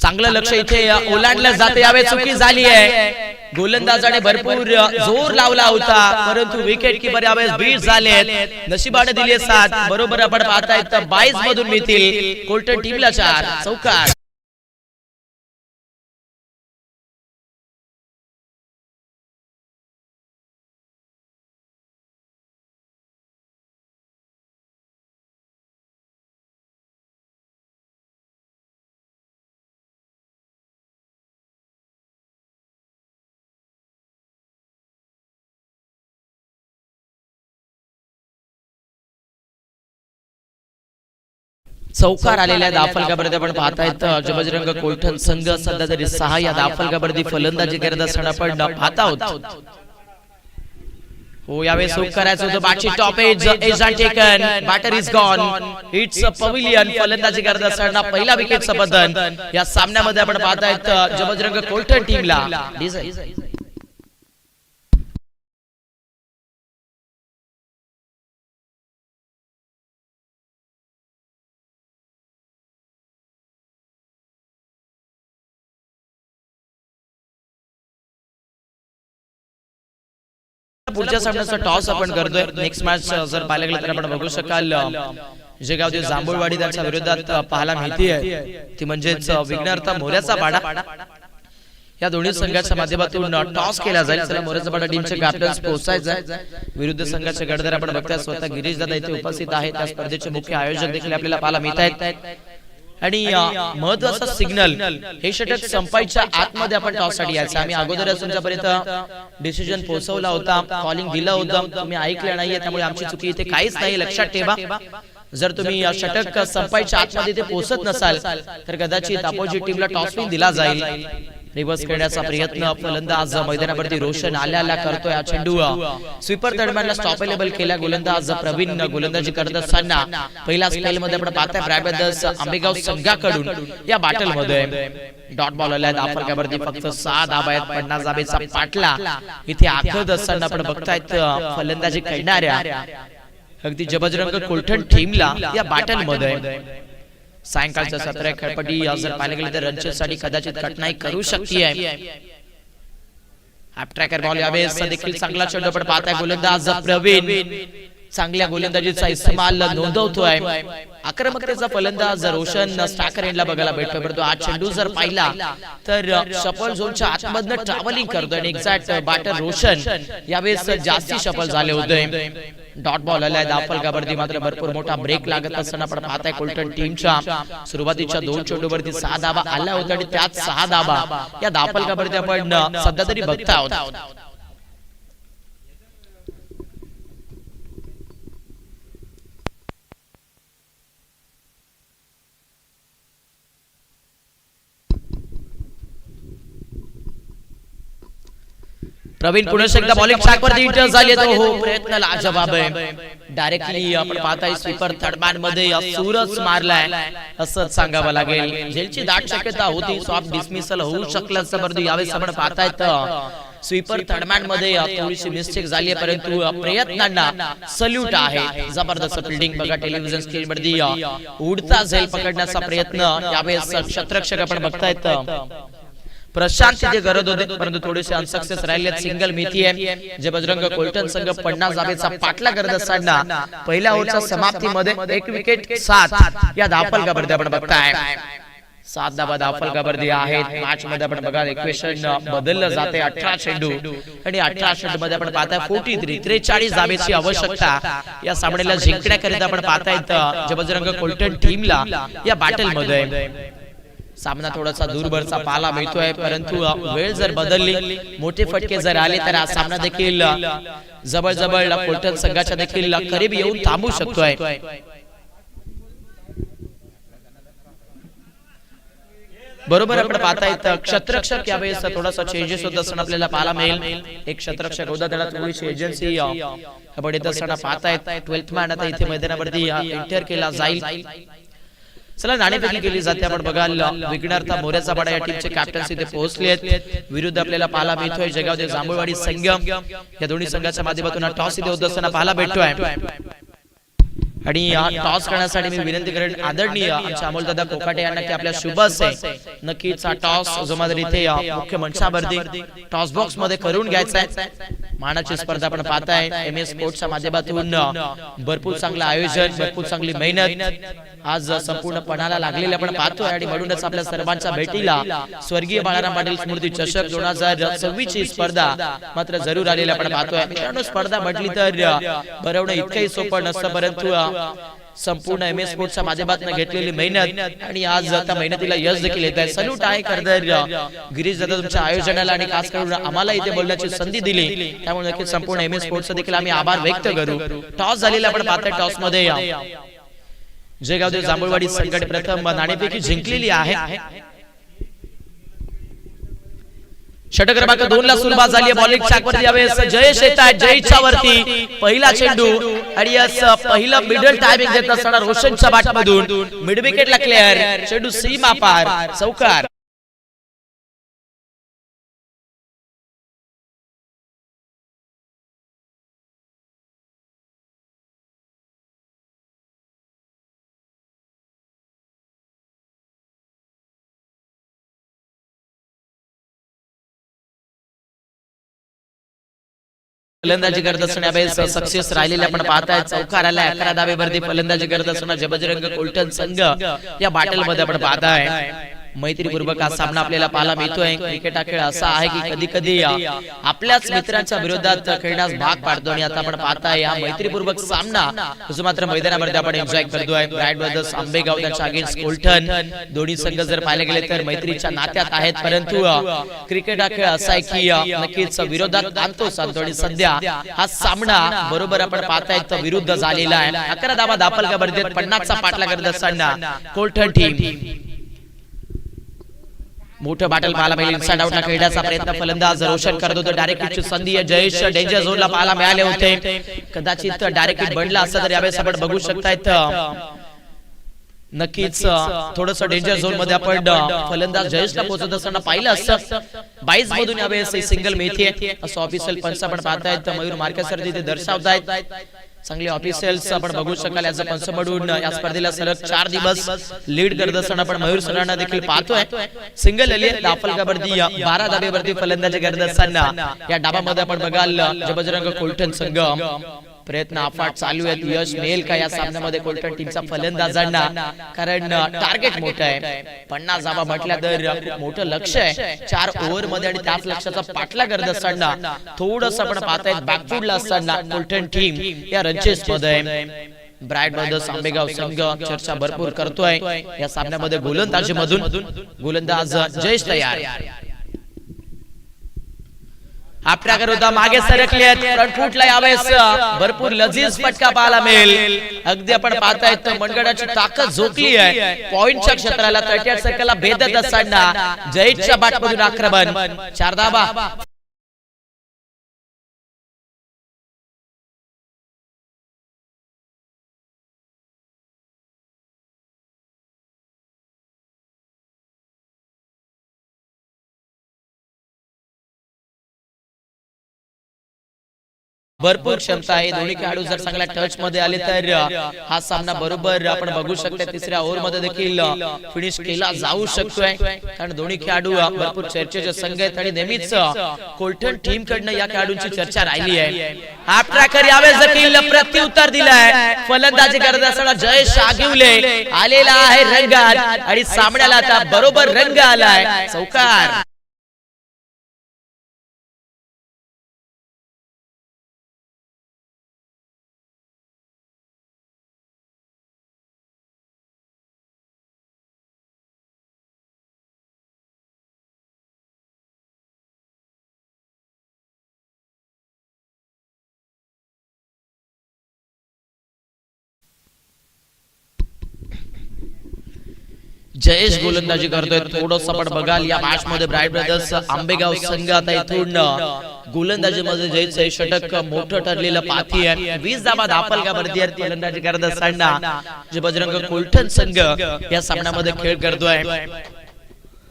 चांगलं लक्ष इथे ओलांडलं जाते. यावेळी चुकी झाली आहे. गोलंदाजाने भरपूर जोर लावला होता, परंतु विकेट किपर यावेळेस बीट झाले. नशिबाने दिले 7. बरोबर आपण पाहताय 22 मधून मिळतील कोलठण टीमला 4 चौकार. चौकार आलेल्या धावफलकावरती आपण पाहतायत जबजरंग कोलठण संघ सध्या तरी 6 या धावफलकावरती फलंदाजी करत असताना आपण पाहत आहोत. हो यावेळेस सुख करायचं होतं. बॅटची top edge taken, batter is gone, it's a pavilion. फलंदाजी करत असताना पहिला विकेटचं बदल या सामन्यामध्ये आपण पाहतायत जबजरंग कोलठण टीमला. पुढच्या सामन्याचा टॉस आपण करतोय. नेक्स्ट मॅच जर पाहायला गेलं तर आपण बघू शकाल जे गाव ते जांभूळवाडी त्यांच्या विरोधात पाहायला मिळते ती म्हणजेच विघ्नहर्ता मोऱ्याचा पाडा. या दोन्ही संघाच्या माध्यमातून टॉस केला जाईल. चला मोऱ्याचा पाडा टीमचे कॅप्टन्स पोहोचायचं आहे. विरुद्ध संघाचे गडदर आपण बघताय स्वतः गिरीश दादा इथे उपस्थित आहेत. त्या स्पर्धेचे मुख्य आयोजक देखील आपल्याला पाहायला मिळत आहेत. आणि महत्वाचा सिग्नल हे षटक संपायच्या आतमध्ये आपण टॉस साठी यायचं. आम्ही अगोदरच तुमच्यापर्यंत डिसिजन पोहोचवला होता, कॉलिंग दिलं होतं, तुम्ही ऐकलं नाहीये, त्यामुळे आमची चुकी इथे काहीच नाही. लक्षात ठेवा जर तुम्ही षटक संपायच्या आतमध्ये ते पोहोचत नसाल तर कदाचित अपोजिट टीमला टॉस पिन दिला जाईल. रिव्हर्स करण्याचा प्रयत्न फलंदाज मैदानावरती रोशन आल्याला करतोय. हा चेंडू स्वीपर दरम्यानला स्टॉपेबल केला. गोलंदाज प्रवीण गोलंदाजी करत असताना पहिल्या स्पेल मध्ये आपण पाहताय ब्रॅबदर्स आंबेगाव संघाकडून या बॅटल मध्ये डॉट बॉल आलाय. धावफलकावरती फक्त 6 धावा आहेत. 50 धावेचा पाठला इथे आखत असताना आपण बघतायत फलंदाजी करणाऱ्या अगदी जबरदस्त कोलठण टीमला या बॅटल मध्ये सायंकाळच्या 17 खेळपट्टी जर पाहिले गेले तर रनचेसाठी कदाचित कठीणाई करू शकते. हाफ ट्रॅकर बॉल यावेळेस देखील चांगला चेंडू पण पाहताय. गोलंदाज प्रवीण चांगल्या गोलंदाजीचा इस्तेमाल नोंदवतोय. आक्रमकतेचा फलंदाज रोशन स्टाकर एंडला बघायला भेटतो. परंतु हा चेंडू जर पाहिला तर शफल झोनच्या आतमधनं ट्रॅव्हलिंग करतोय आणि एक्झॅक्ट बॅटर रोशन यावेळेस जास्ती शफल झाले होते. डॉट बॉल आलाय दाफलकावरती, मात्र भरपूर मोठा ब्रेक लागत असताना आपण पाहताय कोलठण टीमच्या सुरुवातीच्या 2 चेंडूवरती 6 धावा आल्या होत्या आणि त्यात 6 धावा या दाफलकावरती आपण सध्या तरी बघता आहोत. प्रवीण पुन्हा एकदा बॉलिंग ट्रॅक वरती इंटर झाले तो हो प्रयत्न लाजवाब आहे. डायरेक्टली आपण पाहताय स्वीपर थर्डमॅन मध्ये सूरज मारलाय असं सांगावं लागेल. झेलची दाट शक्यता होती, सॉफ्ट डिसमिसल होऊ शकलं असं, परंतु यावेळेस आपण पाहताय स्वीपर थर्डमॅन मध्ये थोडीशी मिस्टेक झाली आहे, परंतु प्रयत्नांना सल्यूट आहे. जबरदस्त फिल्डिंग बघा टेलिव्हिजन स्क्रीन वरती उडता झेल पकडण्याचा प्रयत्न यावेळेस क्षेत्ररक्षक आपण बघतायत. प्रशांत जे गरज होते परंतु थोडेसे अनसक्सेस राहिले. सिंगल मिती आहे. जे बजरंग कोलठण संघ 50 धावेचा पाठला करत असताना पहिल्या ओव्हरच्या समाप्तीमध्ये 1 विकेट 7 या धावफलकावरती आपण बघताय. 7 धावा धावफलकावरती आहेत. मॅच मध्ये आपण बघा इक्वेशन बदललं जाते. 18 चेंडू आणि 18 चेंडू मध्ये आपण पाहताय 43 धावेची आवश्यकता या सामन्याला जिंकण्याकरिता आपण पाहतायत. जे बजरंग कोलठण टीमला या बॅटल मध्ये सामना थोडासा दूरवरचा पाला मिळतोय, परंतु वेळ जर बदलली, मोठे फटके जर आले तर हा सामना देखील जवळ कोलठण संघाच्या देखील करीब येऊन थांबू शकतोय. बरोबर आपण पाहतायत क्षेत्ररक्षक यावेळेस थोडासा चेंजेस होत असताना आपल्याला पाहायला मिळेल. एक क्षेत्ररक्षक होता, त्याला थोडीशी एजन्सी आपण येत असताना पाहतायत. 12th मॅन आता इथे मैदानावरती एंटर केला जाईल. चला नाणेफेकी केली जाते. आपण बघाल विघ्नार्थ मोऱ्याचा पाडा या टीमचे कॅप्टन्सी इथे पोहोचले आहेत. विरुद्ध आपल्याला पाहायला मिळतोय जगावदे जांभूळवाडी संघ. या दोन्ही संघाच्या माध्यमातून टॉस इथे होत असताना पाहायला भेटतोय आणि टॉस करण्यासाठी मी विनंती करेन आदरणीय आमच्या अमोलदादा कोकाटे यांना की आपल्या शुभ असे नक्कीच हा टॉस जो मात्र इथे मुख्य मंचावरती टॉस बॉक्स मध्ये करून घ्यायचा आहे. मानाची स्पर्धा आपण पाहताय एमएस स्पोर्ट्सच्या माध्यमातून भरपूर चांगलं आयोजन, भरपूर चांगली मेहनत आज संपूर्ण पणाला लागलेली आपण पाहतोय आणि म्हणूनच आपल्या सर्वांच्या भेटीला स्वर्गीय बाळाराम पाटील स्मृती चषक 2026 ची स्पर्धा मात्र जरूर आलेली आपण पाहतोय. मित्रांनो स्पर्धा म्हटली तर भरवणं इतकंही सोपं नसतं, परंतु संपूर्ण एमएस स्पोर्ट्सच्या माध्यमातून घेतलेली मेहनत आणि आज त्या मेहनतीला यश देखील येत आहे. सल्यूट आहे खरंतर गिरीश दादा तुमच्या आयोजनाला आणि खास करून आम्हाला इथे बोलण्याची संधी दिली, त्यामुळे नक्कीच संपूर्ण एमएस स्पोर्ट्सचा देखील आम्ही आभार व्यक्त करू. टॉस झालेला आपण पाहतोय. टॉस मध्ये जयगावदेव जांभूळवाडी संघाने प्रथम नाणेफेकी जिंकलेली आहे. षटक क्रमांक 2 ला सुरुवात झाली आहे. बॉलिंग ट्रॅकवरती यावेळेस जयेश येत आहे. जयेशच्या वरती पहिला चेंडू आणि यास पहिला मिडल टायमिंग देत असताना रोशनच्या बॅटमधून मिड विकेटला क्लिअर. चेंडू सीमा पार चौकार. फलंदाजी करत असताना यावेळेस सक्सेस राहिलेले आपण पाहताय. चौकार आलाय. 11 धावेवरती फलंदाजी करत असताना जबजरंग कोलठण संघ या बॅटल मध्ये आपण पाहताय. मैत्रीपूर्वक हा सामना आपल्याला पाहायला मिळतोय. क्रिकेट हा खेळ असा आहे की कधी कधी आपल्याच मित्रांच्या विरोधात खेळण्यास भाग पाडतो आणि आता आपण पाहताय हा मैत्रीपूर्वक सामना जो मात्र मैदानावरती आपण एन्जॉय करतोय. ब्राईट ब्रदर्स आंबेगाव त्यांच्या अगेन्स्ट कोलठण दोन्ही संघ जर पाहिले गेले तर मैत्रीच्या नात्यात आहेत, परंतु क्रिकेट हा खेळ असा आहे की नक्कीच विरोधात आणतोच आणि सध्या हा सामना बरोबर आपण पाहताय विरुद्ध झालेला आहे. 11 धावा दाफलकावरती 50 चा पाठला करत असताना कोलठण टीम मोठं बॅटल पाहायला मिळेल. इनसाइड आउटला खेळण्याचा प्रयत्न फलंदाज रोशन करत होता. डायरेक्ट हिटची संधी जयेश डेंजर झोनला पाहायला मिळाले होते. कदाचित डायरेक्ट हिट बनला असता तर यावेळेस आपण बघू शकतायत नक्कीच थोडस डेंजर झोन मध्ये आपण फलंदाज जयेशला पोहोचत असताना पाहिलं असतं. 22 मधून यावेळेस सिंगल मिळते असं ऑफिशियल पंच आपण पाहतायत. मयूर मार्केसर तिथे दर्शवतायत. चांगले ऑफिशियल्स आपण बघू शकाल याचं पंच म्हणून या स्पर्धेला सलग 4 दिवस लीड करत असताना आपण मयूर सरांना देखील पाहतोय. सिंगल आली दाफलकावरती 12 धाब्यावरती फलंदाजी करत असताना या डाबामध्ये आपण बघाल जबजरंग कोलठण संघ प्रयत्न अफाट चालू आहेत. यश मिळेल का या सामन्यामध्ये कोलठण टीमचा फलंदाजांना, कारण टार्गेट मोठं आहे. 50 धाबा म्हटल्या तर खूप मोठं लक्ष आहे 4 ओव्हर मध्ये आणि त्याच लक्ष्याचा पाठला करत असताना थोडंसं आपण पाहतायत बॅकफूटला असताना कोलठण टीम या रनचेस मध्ये. ब्राईट ब्रदर्स आंबेगाव संघ चर्चा भरपूर करतोय या सामन्यामध्ये. गोलंदाजी मधून गोलंदाज जयेश तयार. आपल्याकडे होता मागे सरकले फ्रंट फुटला यावेळेस भरपूर लजीज फटका पाहायला मिळेल. अगदी आपण पाहतायत मनगडाची ताकद झोकली आहे. पॉइंटच्या क्षेत्राला 38 सर्कलला भेदत असताना जयेशच्या बॅटमधून आक्रमण. 4 धाबा. भरपूर क्षमता आहे. दोन्ही खेळाडू जर चांगल्या टच मध्ये आले तर हा सामना बरोबर आपण बघू शकतो. तिसऱ्या ओव्हर मध्ये देखील फिनिश केला जाऊ शकतोय, कारण दोन्ही खेळाडू भरपूर चर्चेचे संघ आहेत आणि नेहमीच कोलठण टीम कडनं या खेळाडूंची चर्चा राहिली आहे. हा ट्रॅकर यावेळेस देखील प्रत्युत्तर दिलाय. फलंदाजी करत असताना जयेश आगिवले आलेला आहे रंगात आणि सामन्याला आता बरोबर रंग आलाय. चौकार. जयेश गोलंदाजी करतोय. थोडंसं आपण बघाल या मॅच मध्ये ब्राईट ब्रदर्स आंबेगाव संघ आता इथून गोलंदाजी मध्ये जयेश षटक मोठं ठरलेलं पाठी आहे. 20 धाबा दाफलकावरती फलंदाजी करत असताना जबजरंग कोलठण संघ या सामन्यामध्ये खेळ करतोय.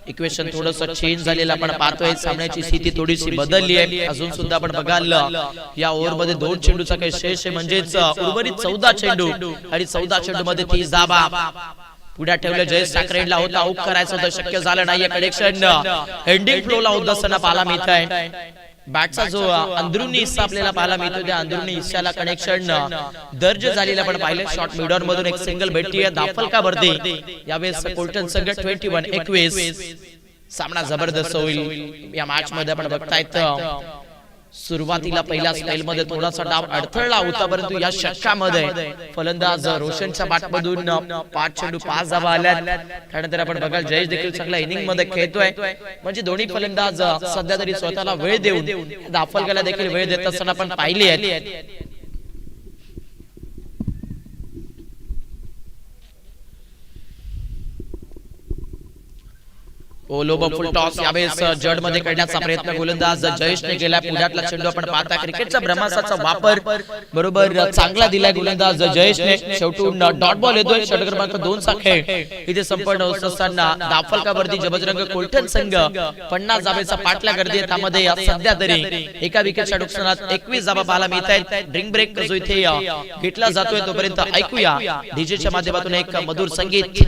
इक्वेशन थोडंसं चेंज झालेलं आपण पाहतोय. सामन्याची स्थिती थोडीशी बदलली आहे. अजून सुद्धा आपण बघाल या ओव्हर मध्ये 2 चेंडूचा काही शेष आहे, म्हणजेच उर्वरित 14 चेंडू आणि 14 चेंडू मध्ये 30 धाबा. पुढे ठेवलं जयेश साखरेला होता, आउट करायचं होतं, शक्य झालं नाहीये. कनेक्शन एंडिंग फ्लोला होत असताना पाहायला मिळत आहे. बॅटचा जो अंदरुनी हिस्सा आपल्याला पाहायला मिळतो त्या अंदरुनी हिस्साला कनेक्शन दर्ज झालेला आपण पाहिले. शॉर्ट मिडऑन मधून एक सिंगल भेटली आहे दाफलकावरती. यावेळेस कोलठण संघ 21-21 सामना जबरदस्त होईल. या मॅच मध्ये आपण बघतायत सुरुवातीला पहिल्या स्पेल मध्ये थोडासा डाव अडथळला होता, परंतु या षटकामध्ये फलंदाज रोशनच्या बॅटमधून 5 चेंडू 5 धावा आल्या. त्यानंतर आपण बघाल जयेश देखील चांगल्या इनिंग मध्ये खेळतोय. म्हणजे दोन्ही फलंदाज सध्या तरी स्वतःला वेळ देऊन दाफलकाला देखील वेळ देत असताना आपण पाहिले आहे. ओलोबा फुल टॉस यावेळेस जड मध्ये करण्याचा प्रयत्न गोलंदाज जयेशने केला. पुढातला चेंडू आपण पाहता क्रिकेटचा ब्रह्मास्त्राचा वापर बरोबर चांगला दिलाय गोलंदाज जयेशने. शेवटून डॉट बॉल येतोय. षटक क्रमांक 2 चा खेळ इथे संपन्न होत असताना दाफलकावरती जबजरंग कोलठण संघ 50 धाब्याचा पाठला करते. त्यामध्ये सध्या तरी एका विकेटच्या नुकसानात 21 धाबा पाहायला मिळत आहेत. ड्रिंक ब्रेक जो इथे घेतला जातोय तोपर्यंत ऐकूया डीजेच्या माध्यमातून एक मधुर संगीत.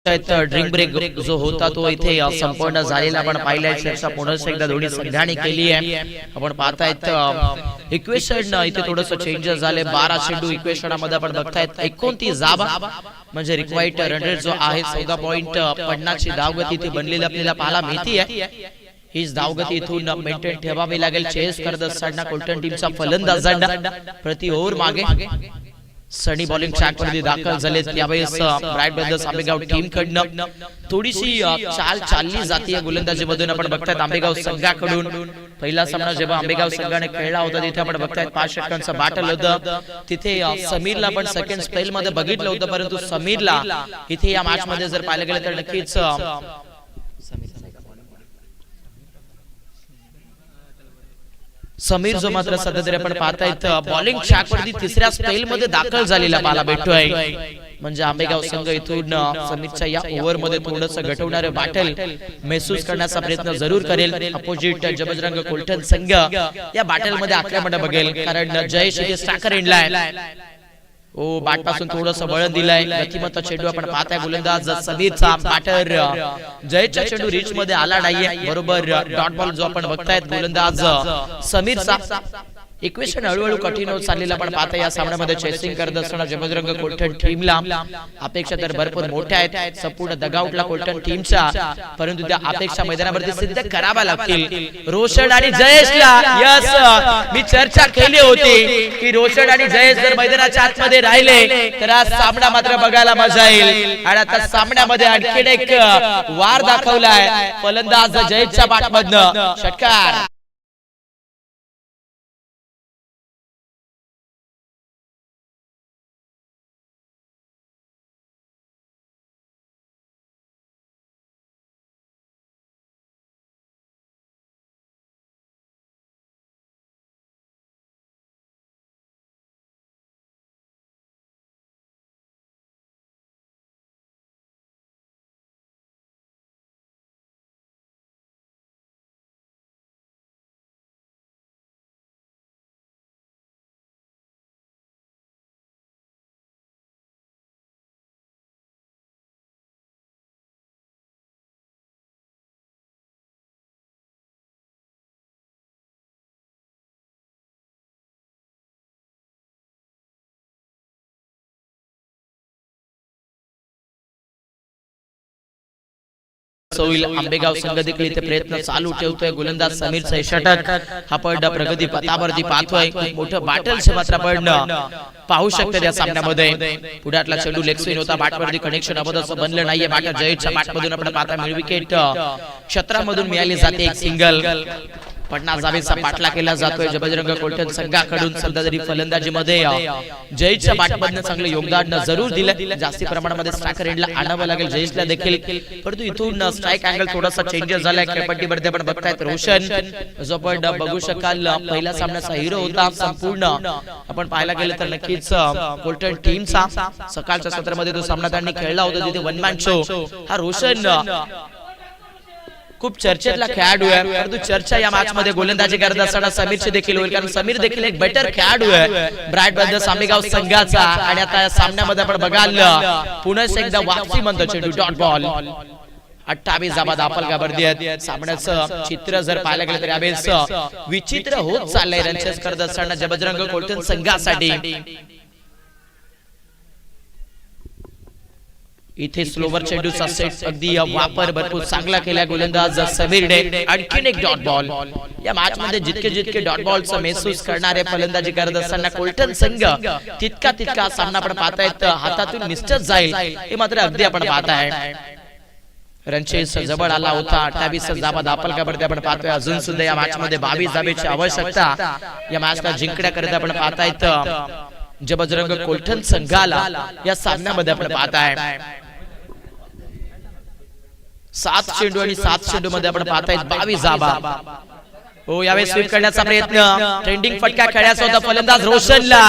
ड्रिंक ब्रेक जो होता तो इथे संपूर्ण झालेला आपण पाहिलाय. चर्चा पुन्हा एकदा दोन्ही संघांनी केली आहे. आपण पाहतायत इक्वेशन इथे थोडस चेंजेस झाले. 12 चेंडू इक्वेशनामध्ये आपण बघतायत 29 धावा म्हणजे रिक्वायर्ड रन रेट जो आहे 14.50 ची धावगती इथे बनलेली आपल्याला पाहायला मिळते आहे. हीच धावगती इथून मेंटेन ठेवावी लागेल. चेस करत असताना कोलटन टीमचा फलंदाजांना प्रति ओव्हर मागे सनी बॉलिंग ट्रॅक वरती दाखल झाले. त्यावेळेस ब्राईट ब्रदर्स आंबेगाव टीम कडनं थोडीशी चाल चालली जाते गोलंदाजी मधून. आपण बघतायत आंबेगाव संघाकडून पहिला सामना जेव्हा आंबेगाव संघाने खेळला होता तिथे आपण बघतायत 5 षटकांचं बॅटल होतं. तिथे समीरला पण सेकंड स्पेल मध्ये बघितलं होतं, परंतु समीरला इथे या मॅच मध्ये जर पाहिलं गेलं तर नक्कीच समीर जो मात्र सध्या तरी आपण पाहतायत बॉलिंग ट्रॅक वरती तिसऱ्या स्पेल मध्ये दाखल झालेला पाहायला भेटतोय. म्हणजे आंबेगाव संघ इथून समीरच्या या ओव्हर मध्ये थोडंसं घटवणारे बॅटल महसूस करण्याचा प्रयत्न जरूर करेल. अपोजिट जबजरंग कोलटन संघ या बॅटल मध्ये आक्रमण बघेल, कारण जयेश इथे स्ट्रायकर एंडलाय. ओ बॅट पासून थोडंसं बळण दिलाय. गतिमत्ता चेंडू आपण पाहताय गोलंदाज समीरचा बॅटर जयेशचा चेंडू रीच मध्ये आला नाहीये. बरोबर डॉट बॉल जो आपण बघतायत गोलंदाज समीरचा. इक्वेशन हळूहळू कठीण होत चाललेलं आपण पाहता. या सामन्यामध्ये चेसिंग करत असताना जबजरंग कोलटन टीमला अपेक्षा तर भरपूर मोठ्या आहेत संपूर्ण दगाउटला कोलटन टीमच्या, परंतु त्या अपेक्षा मैदानावरती सिद्ध कराव्या लागतील. रोशन आणि जयेशला यस मी चर्चा केली होती की रोशन आणि जयेश जर मैदानाच्या आतमध्ये राहिले तर आज सामना मात्र बघायला मजा येईल. आणि आता सामन्यामध्ये आणखीन एक वार दाखवलाय फलंदाज जयेशच्या बॅटमधनं. षटकार आंबेगाव संघ देखील इथे प्रयत्न चालू ठेवतोय. गोलंदाज समीरचा षटक आपण प्रगती पथावरती पाहतोय. मोठं बॅटल मात्र आपण पाहू शकतो या सामन्यामध्ये. पुढातला चेंडू लेग स्पिन होता, बॅटवरती कनेक्शन अबोधच बनलं नाहीये. बॅटर जयेशच्या बॅटमधून आपण पाहता मिड विकेट क्षेत्रामधून मिळाली जाते. एक सिंगल 50 धावेचा पाठला केला जातोय जबजरंग कोलटन संघाकडून. सध्या तरी फलंदाजीमध्ये जयेशच्या बॅटमधनं चांगलं योगदान जरूर दिलं. जास्ती प्रमाणामध्ये स्ट्रायकर एंडला आणावं लागेल जयेशला देखील, परंतु इथून स्ट्राइक अँगल थोडासा चेंजेस झालाय. खेळपट्टीवरती आपण बघतायत रोशन जो आपण बघू शकाल पहिल्या सामन्याचा हिरो होता. संपूर्ण आपण पाहायला गेलं तर नक्कीच कोलटन टीमचा सकाळच्या सत्रामध्ये जो सामना त्यांनी खेळला होता तिथे वन मॅन शो. हा रोशन खूप चर्चेतला खेळाडू आहे, परंतु चर्चा या मॅच मध्ये गोलंदाजी करत असताना समीरची देखील होईल, कारण समीर देखील एक बेटर खेळाडू आहे ब्राईट ब्रदर्स आंबेगाव संघाचा. आणि आता या सामन्यामध्ये आपण बघाल पुन्हा एकदा वापसी म्हणतो चेंडू डॉट बॉल. 28 धावा दाखल काबर्दी आहेत. सामन्याचं चित्र जर पाहायला गेलं तर यावेळेस विचित्र होत चाललंय रनचेस करत असताना जबजरंग कोलटन संघासाठी. इथे स्लोवर चेंडूचा सेट अगदी वापर भरपूर चांगला केला गोलंदाज समीरने. आणखीन एक डॉट बॉल. या मॅच मध्ये जितके जितके डॉट बॉलचा महसूस करणारे फलंदाजी करत असताना कोलटन संघ तितका सामना आपण पाहतायत हातातून निश्चित जाईल हे मात्र अगदी आपण पाहताय. रनचेस जवळ आला होता. 28 धावा दाखल काबर्दी आपण पाहतोय. अजून सुद्धा या मॅच मध्ये 22 धावेची आवश्यकता या मॅचला जिंकण्याकरिता आपण पाहतायत जबजरंग कोलटन संघाला. या सामन्यामध्ये आपण पाहताय 7 चेंडू आणि 7 चेंडू मध्ये आपण पाहताय 22 धावा. हो यावेळेस स्वीप करण्याचा प्रयत्न, ट्रेंडिंग फटका खेळायचा होता फलंदाज रोशनला,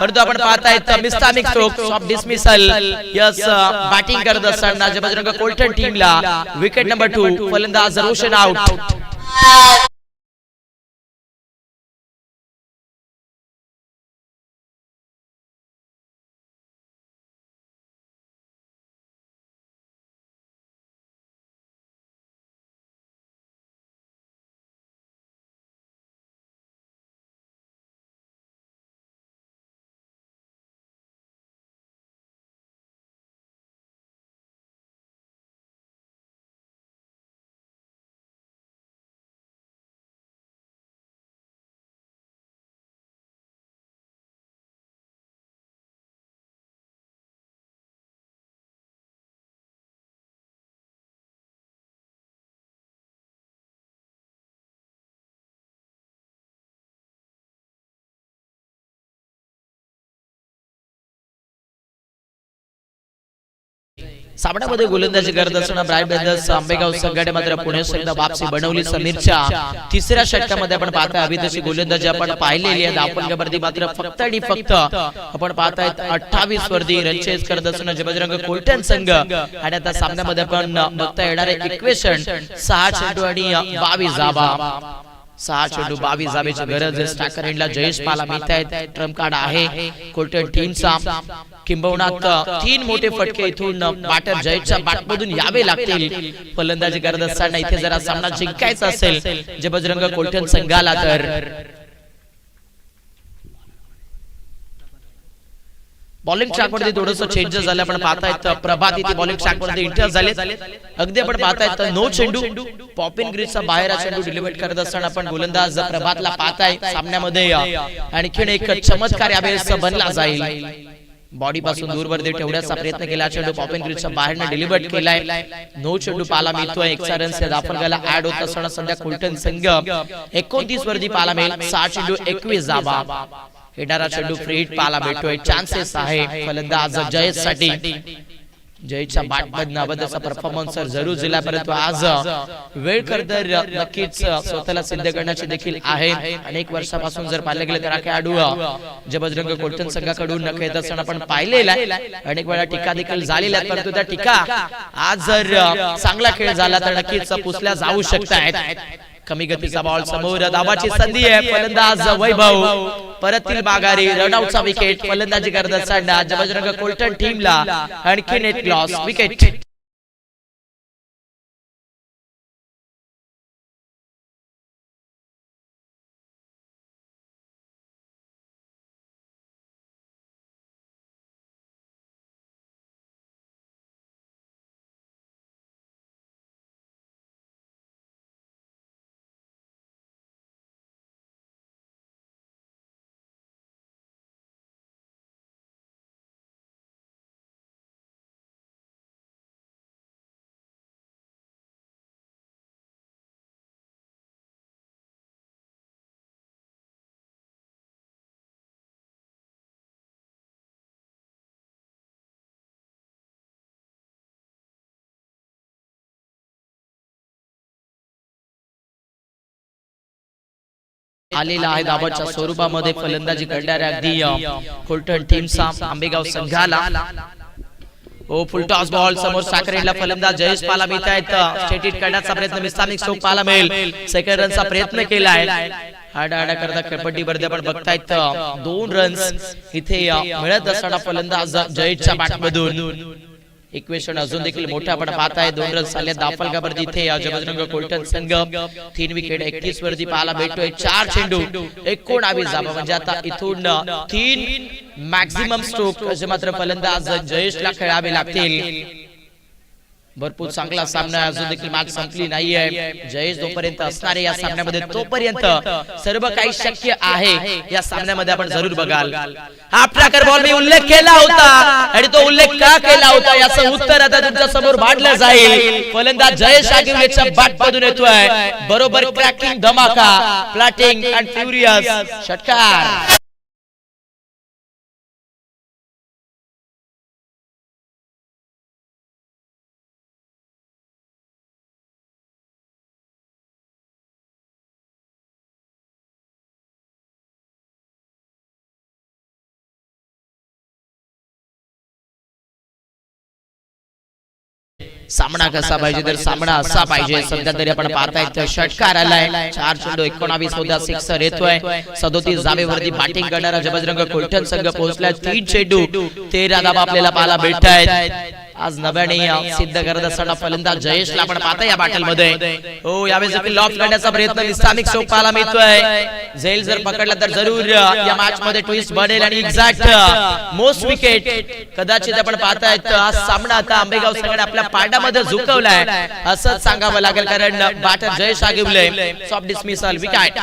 परंतु आपण पाहतायत मिस्टामिक stroke of dismissal. Yes batting करत असताना जबजरंग कोलटन टीमला विकेट नंबर 2 फलंदाज रोशन आउट. सामन्यामध्ये गोलंदाजी करत असताना ब्रायन ब्रदर्स आंबेगाव संघाने मात्र पुणे संघाला वापसी बनवली. समीरच्या तिसऱ्या षटकामध्ये आपण पाहताय अभी तशी गोलंदाजी आपण पाहिलेली आहे. धावफलकावरती मात्र फक्त आणि फक्त आपण पाहताय 28 वरती रन चेस करत असताना बजरंग कोलटन संघ. आणि आता सामन्यामध्ये आपण बघता येणारे इक्वेशन 6 चेंडू आणि 22 धावा. 6 चेंडू 22 धावेची गरज आहे. स्टॅकर एंडला जयेश पाला मिळत आहेत. ट्रम्प कार्ड आहे कोलटन टीमचा. किंबहुना 3 मोठे फटके इथून बॅटर जयेशच्या बॅटमधून यावे लागतील फलंदाजी करत असताना. इथे जरा सामना जिंकायचा असेल जे बजरंग कोलटन संघाला तर. बॉलिंग ट्रॅकवरती थोडंसं चेंजेस झालं आपण पाहतायत. प्रभात इथे बॉलिंग ट्रॅकवरती इंटर झाले. अगदी आपण पाहतायत नो चेंडू पॉपिन ग्रीजचा बाहेर चेंडू डिलिव्हर करत असताना आपण गोलंदाज प्रभातला पाहताय सामन्यामध्ये. आणखीन एक चमत्कार यावेळेस बनला जाईल. बॉडी पासून दूरवरती ठेवण्याचा प्रयत्न केला. चेंडू पॉपिन ग्रीजच्या बाहेरने डिलिव्हर केलाय. नो चेंडू पाला मिळतोय. 1 रन्स धावफलकाला ऍड होत असताना सध्या कोलटन संघ 29 वरती पाला मिळेल. 6 चेंडू 21 धावा. येणारा चेंडू फ्री हिट पाहायला भेटतोय. चान्सेस आहे फलंदाज जयेश साठी. जयेशच्या बॅटमधनं अबदचा परफॉर्मन्स जरूर दिला, परंतु आज वेळ तर नक्कीच स्वतःला सिद्ध करण्याची देखील आहे. अनेक वर्षापासून जर पाहिलं गेलं तर खेळाडू जे बजरंग कोलटन संघाकडून खेळत असताना आपण पाहिलेला आहे. अनेक वेळा टीका देखील झालेल्या आहेत, परंतु त्या टीका आज जर चांगला खेळ झाला तर नक्कीच पुसल्या जाऊ शकतात. कमी गतीचा बॉल समोर धावाची संधी आहे. फलंदाज वैभव परतील बागारी रनआउटचा विकेट. फलंदाजी करत असताना बजरंग कोलटन टीमला आणखी नेट लॉस विकेट. आलेला आहे धावाच्या स्वरूपामध्ये. फलंदाजी करणाऱ्या अगदी कोलटन टीमचा आंबेगाव संघाला. ओ फुल टॉस बॉल समोर साखरेला फलंदाज जयेश पाला मिळत आहेत. स्ट्रेट हिट करण्याचा प्रयत्न मिस्तामिक स्ट्रोक पाला मिळेल. सेकंड रनचा प्रयत्न केलाय. आडा करता खेळपट्टीवरती आपण बघतायत 2 रन्स इथे मिळत असताना फलंदाज जयेशच्या बॅटमधून. इक्वेशन अजून देखील मोठा आपण पाहताय. 2 रन्स आले धावफलकावरती. इथे बजरंग कोलटन संघ 3 विकेट 31 वरती पाहायला भेटतोय. 4 चेंडू 19 धावा. म्हणजे आता इथून 3 मॅक्झिमम स्ट्रोक जे मात्र फलंदाज जयेशला खेळावे लागतील. भरपूर चांगला सामना अजून देखील मॅच संपली नाहीये. जयेश जोपर्यंत असणार आहे या सामन्यामध्ये तोपर्यंत सर्व काही शक्य आहे. या सामन्यामध्ये आपण जरूर बघाल. हा प्रकार बॉल मी उल्लेख केला होता आणि तो उल्लेख का केला होता याचं उत्तर आता तुमच्या समोर मांडलं जाईल. फलंदाज जयेश आगिवलेच्या बॅटमधून येतोय. बरोबर क्रॅकिंग धमाका प्लॅटिंग अँड फ्युरियस षटकार. सामना कसा पाहिजे तर सामना असा पाहिजे. सध्या तरी आपण पाहताय षटकार आलाय. 4 चेंडू 19 होता. सिक्सर येतोय. 37 धावेवरती बॅटिंग करणारा बजरंग कोलटन संघ पोहोचलाय. 3 चेंडू 13 धावा आपल्याला पाहायला भेटतायत. आज नव्याने सिद्ध करत असताना फलंदाज जयेशला आपण पाहता या बॅटल मध्ये. हो यावेळेस देखील लॉफ्ट करण्याचा प्रयत्न निस्तामिक स्ट्रोक पाहायला मिळतोय. झेल जर पकडला तर जरूर या मॅच मध्ये ट्विस्ट बनेल आणि एक्झॅक्ट मोस्ट विकेट कदाचित आपण पाहतायत. आज सामना आता आंबेगाव संघाने आपल्या पारड्यामध्ये झुकवलाय असंच सांगावं लागेल, कारण batter Jayesh Agiwale soft dismissal wicket.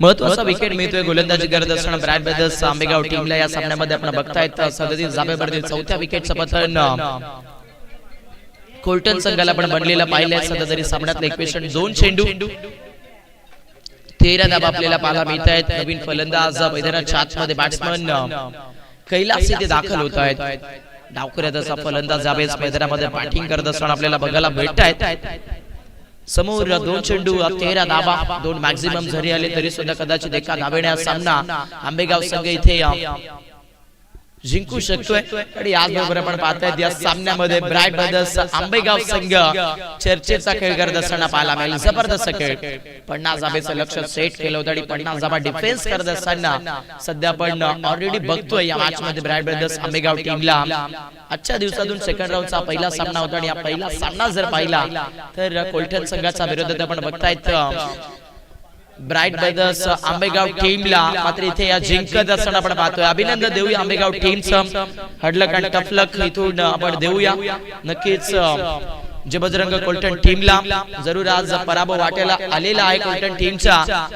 महत्वाचा विकेट मिळतोय. गोलंदाजी करत असताना ब्राईट ब्रदर्स आंबेगाव टीमला या सामन्यामध्ये आपण बघतायत 37 जाबेवरती चौथ्या विकेटचं पतन कोलटन संघाला पण बनलेला पाहिलंय. सध्या तरी सामन्यातले एकवेशन 2 चेंडू 13 धावा आपल्याला पाहायला मिळत आहेत. नवीन फलंदाज मैदानाच्या आतमध्ये बॅट्समन कैलास इथे दाखल होत आहेत. डावखुऱ्यात असा फलंदाज जावेस मैदानामध्ये बॅटिंग करत असताना आपल्याला बघायला भेटत आहेत. समोर 2 चेंडू 13 धावा 2 मॅक्झिमम जरी आले तरी सुद्धा कदाचित एका धावेने सामना आंबेगाव संघ इथे जिंकू शकतोय. आणि याचबरोबर आपण पाहतायत या सामन्यामध्ये ब्राईट ब्रदर्स आंबेगाव संघ चर्चेचा खेळ करत असताना पाहायला मिळेल. जबरदस्त खेळ 50 धावेचं लक्ष सेट केलं होतं आणि 50 धावा डिफेन्स करत असताना सध्या आपण ऑलरेडी बघतोय या मॅच मध्ये ब्राईट ब्रदर्स आंबेगाव टीमला आजच्या दिवसातून सेकंड राऊंडचा पहिला सामना होता. आणि या पहिला सामना जर पाहिला तर कोलटन संघाचा विरोधात आपण बघतायत ब्राईट ब्रदर्स आंबेगाव टीमला. मात्र इथे या जिंकत असताना आपण पाहतोय. अभिनंदन देऊया आंबेगाव टीमचं. हडलक आणि टफलक इथून आपण देऊया. नक्कीच जे बजरंग कोलटन टीमला जरूर आज पराभव वाटायला आलेला आहे कोलटन टीमचा.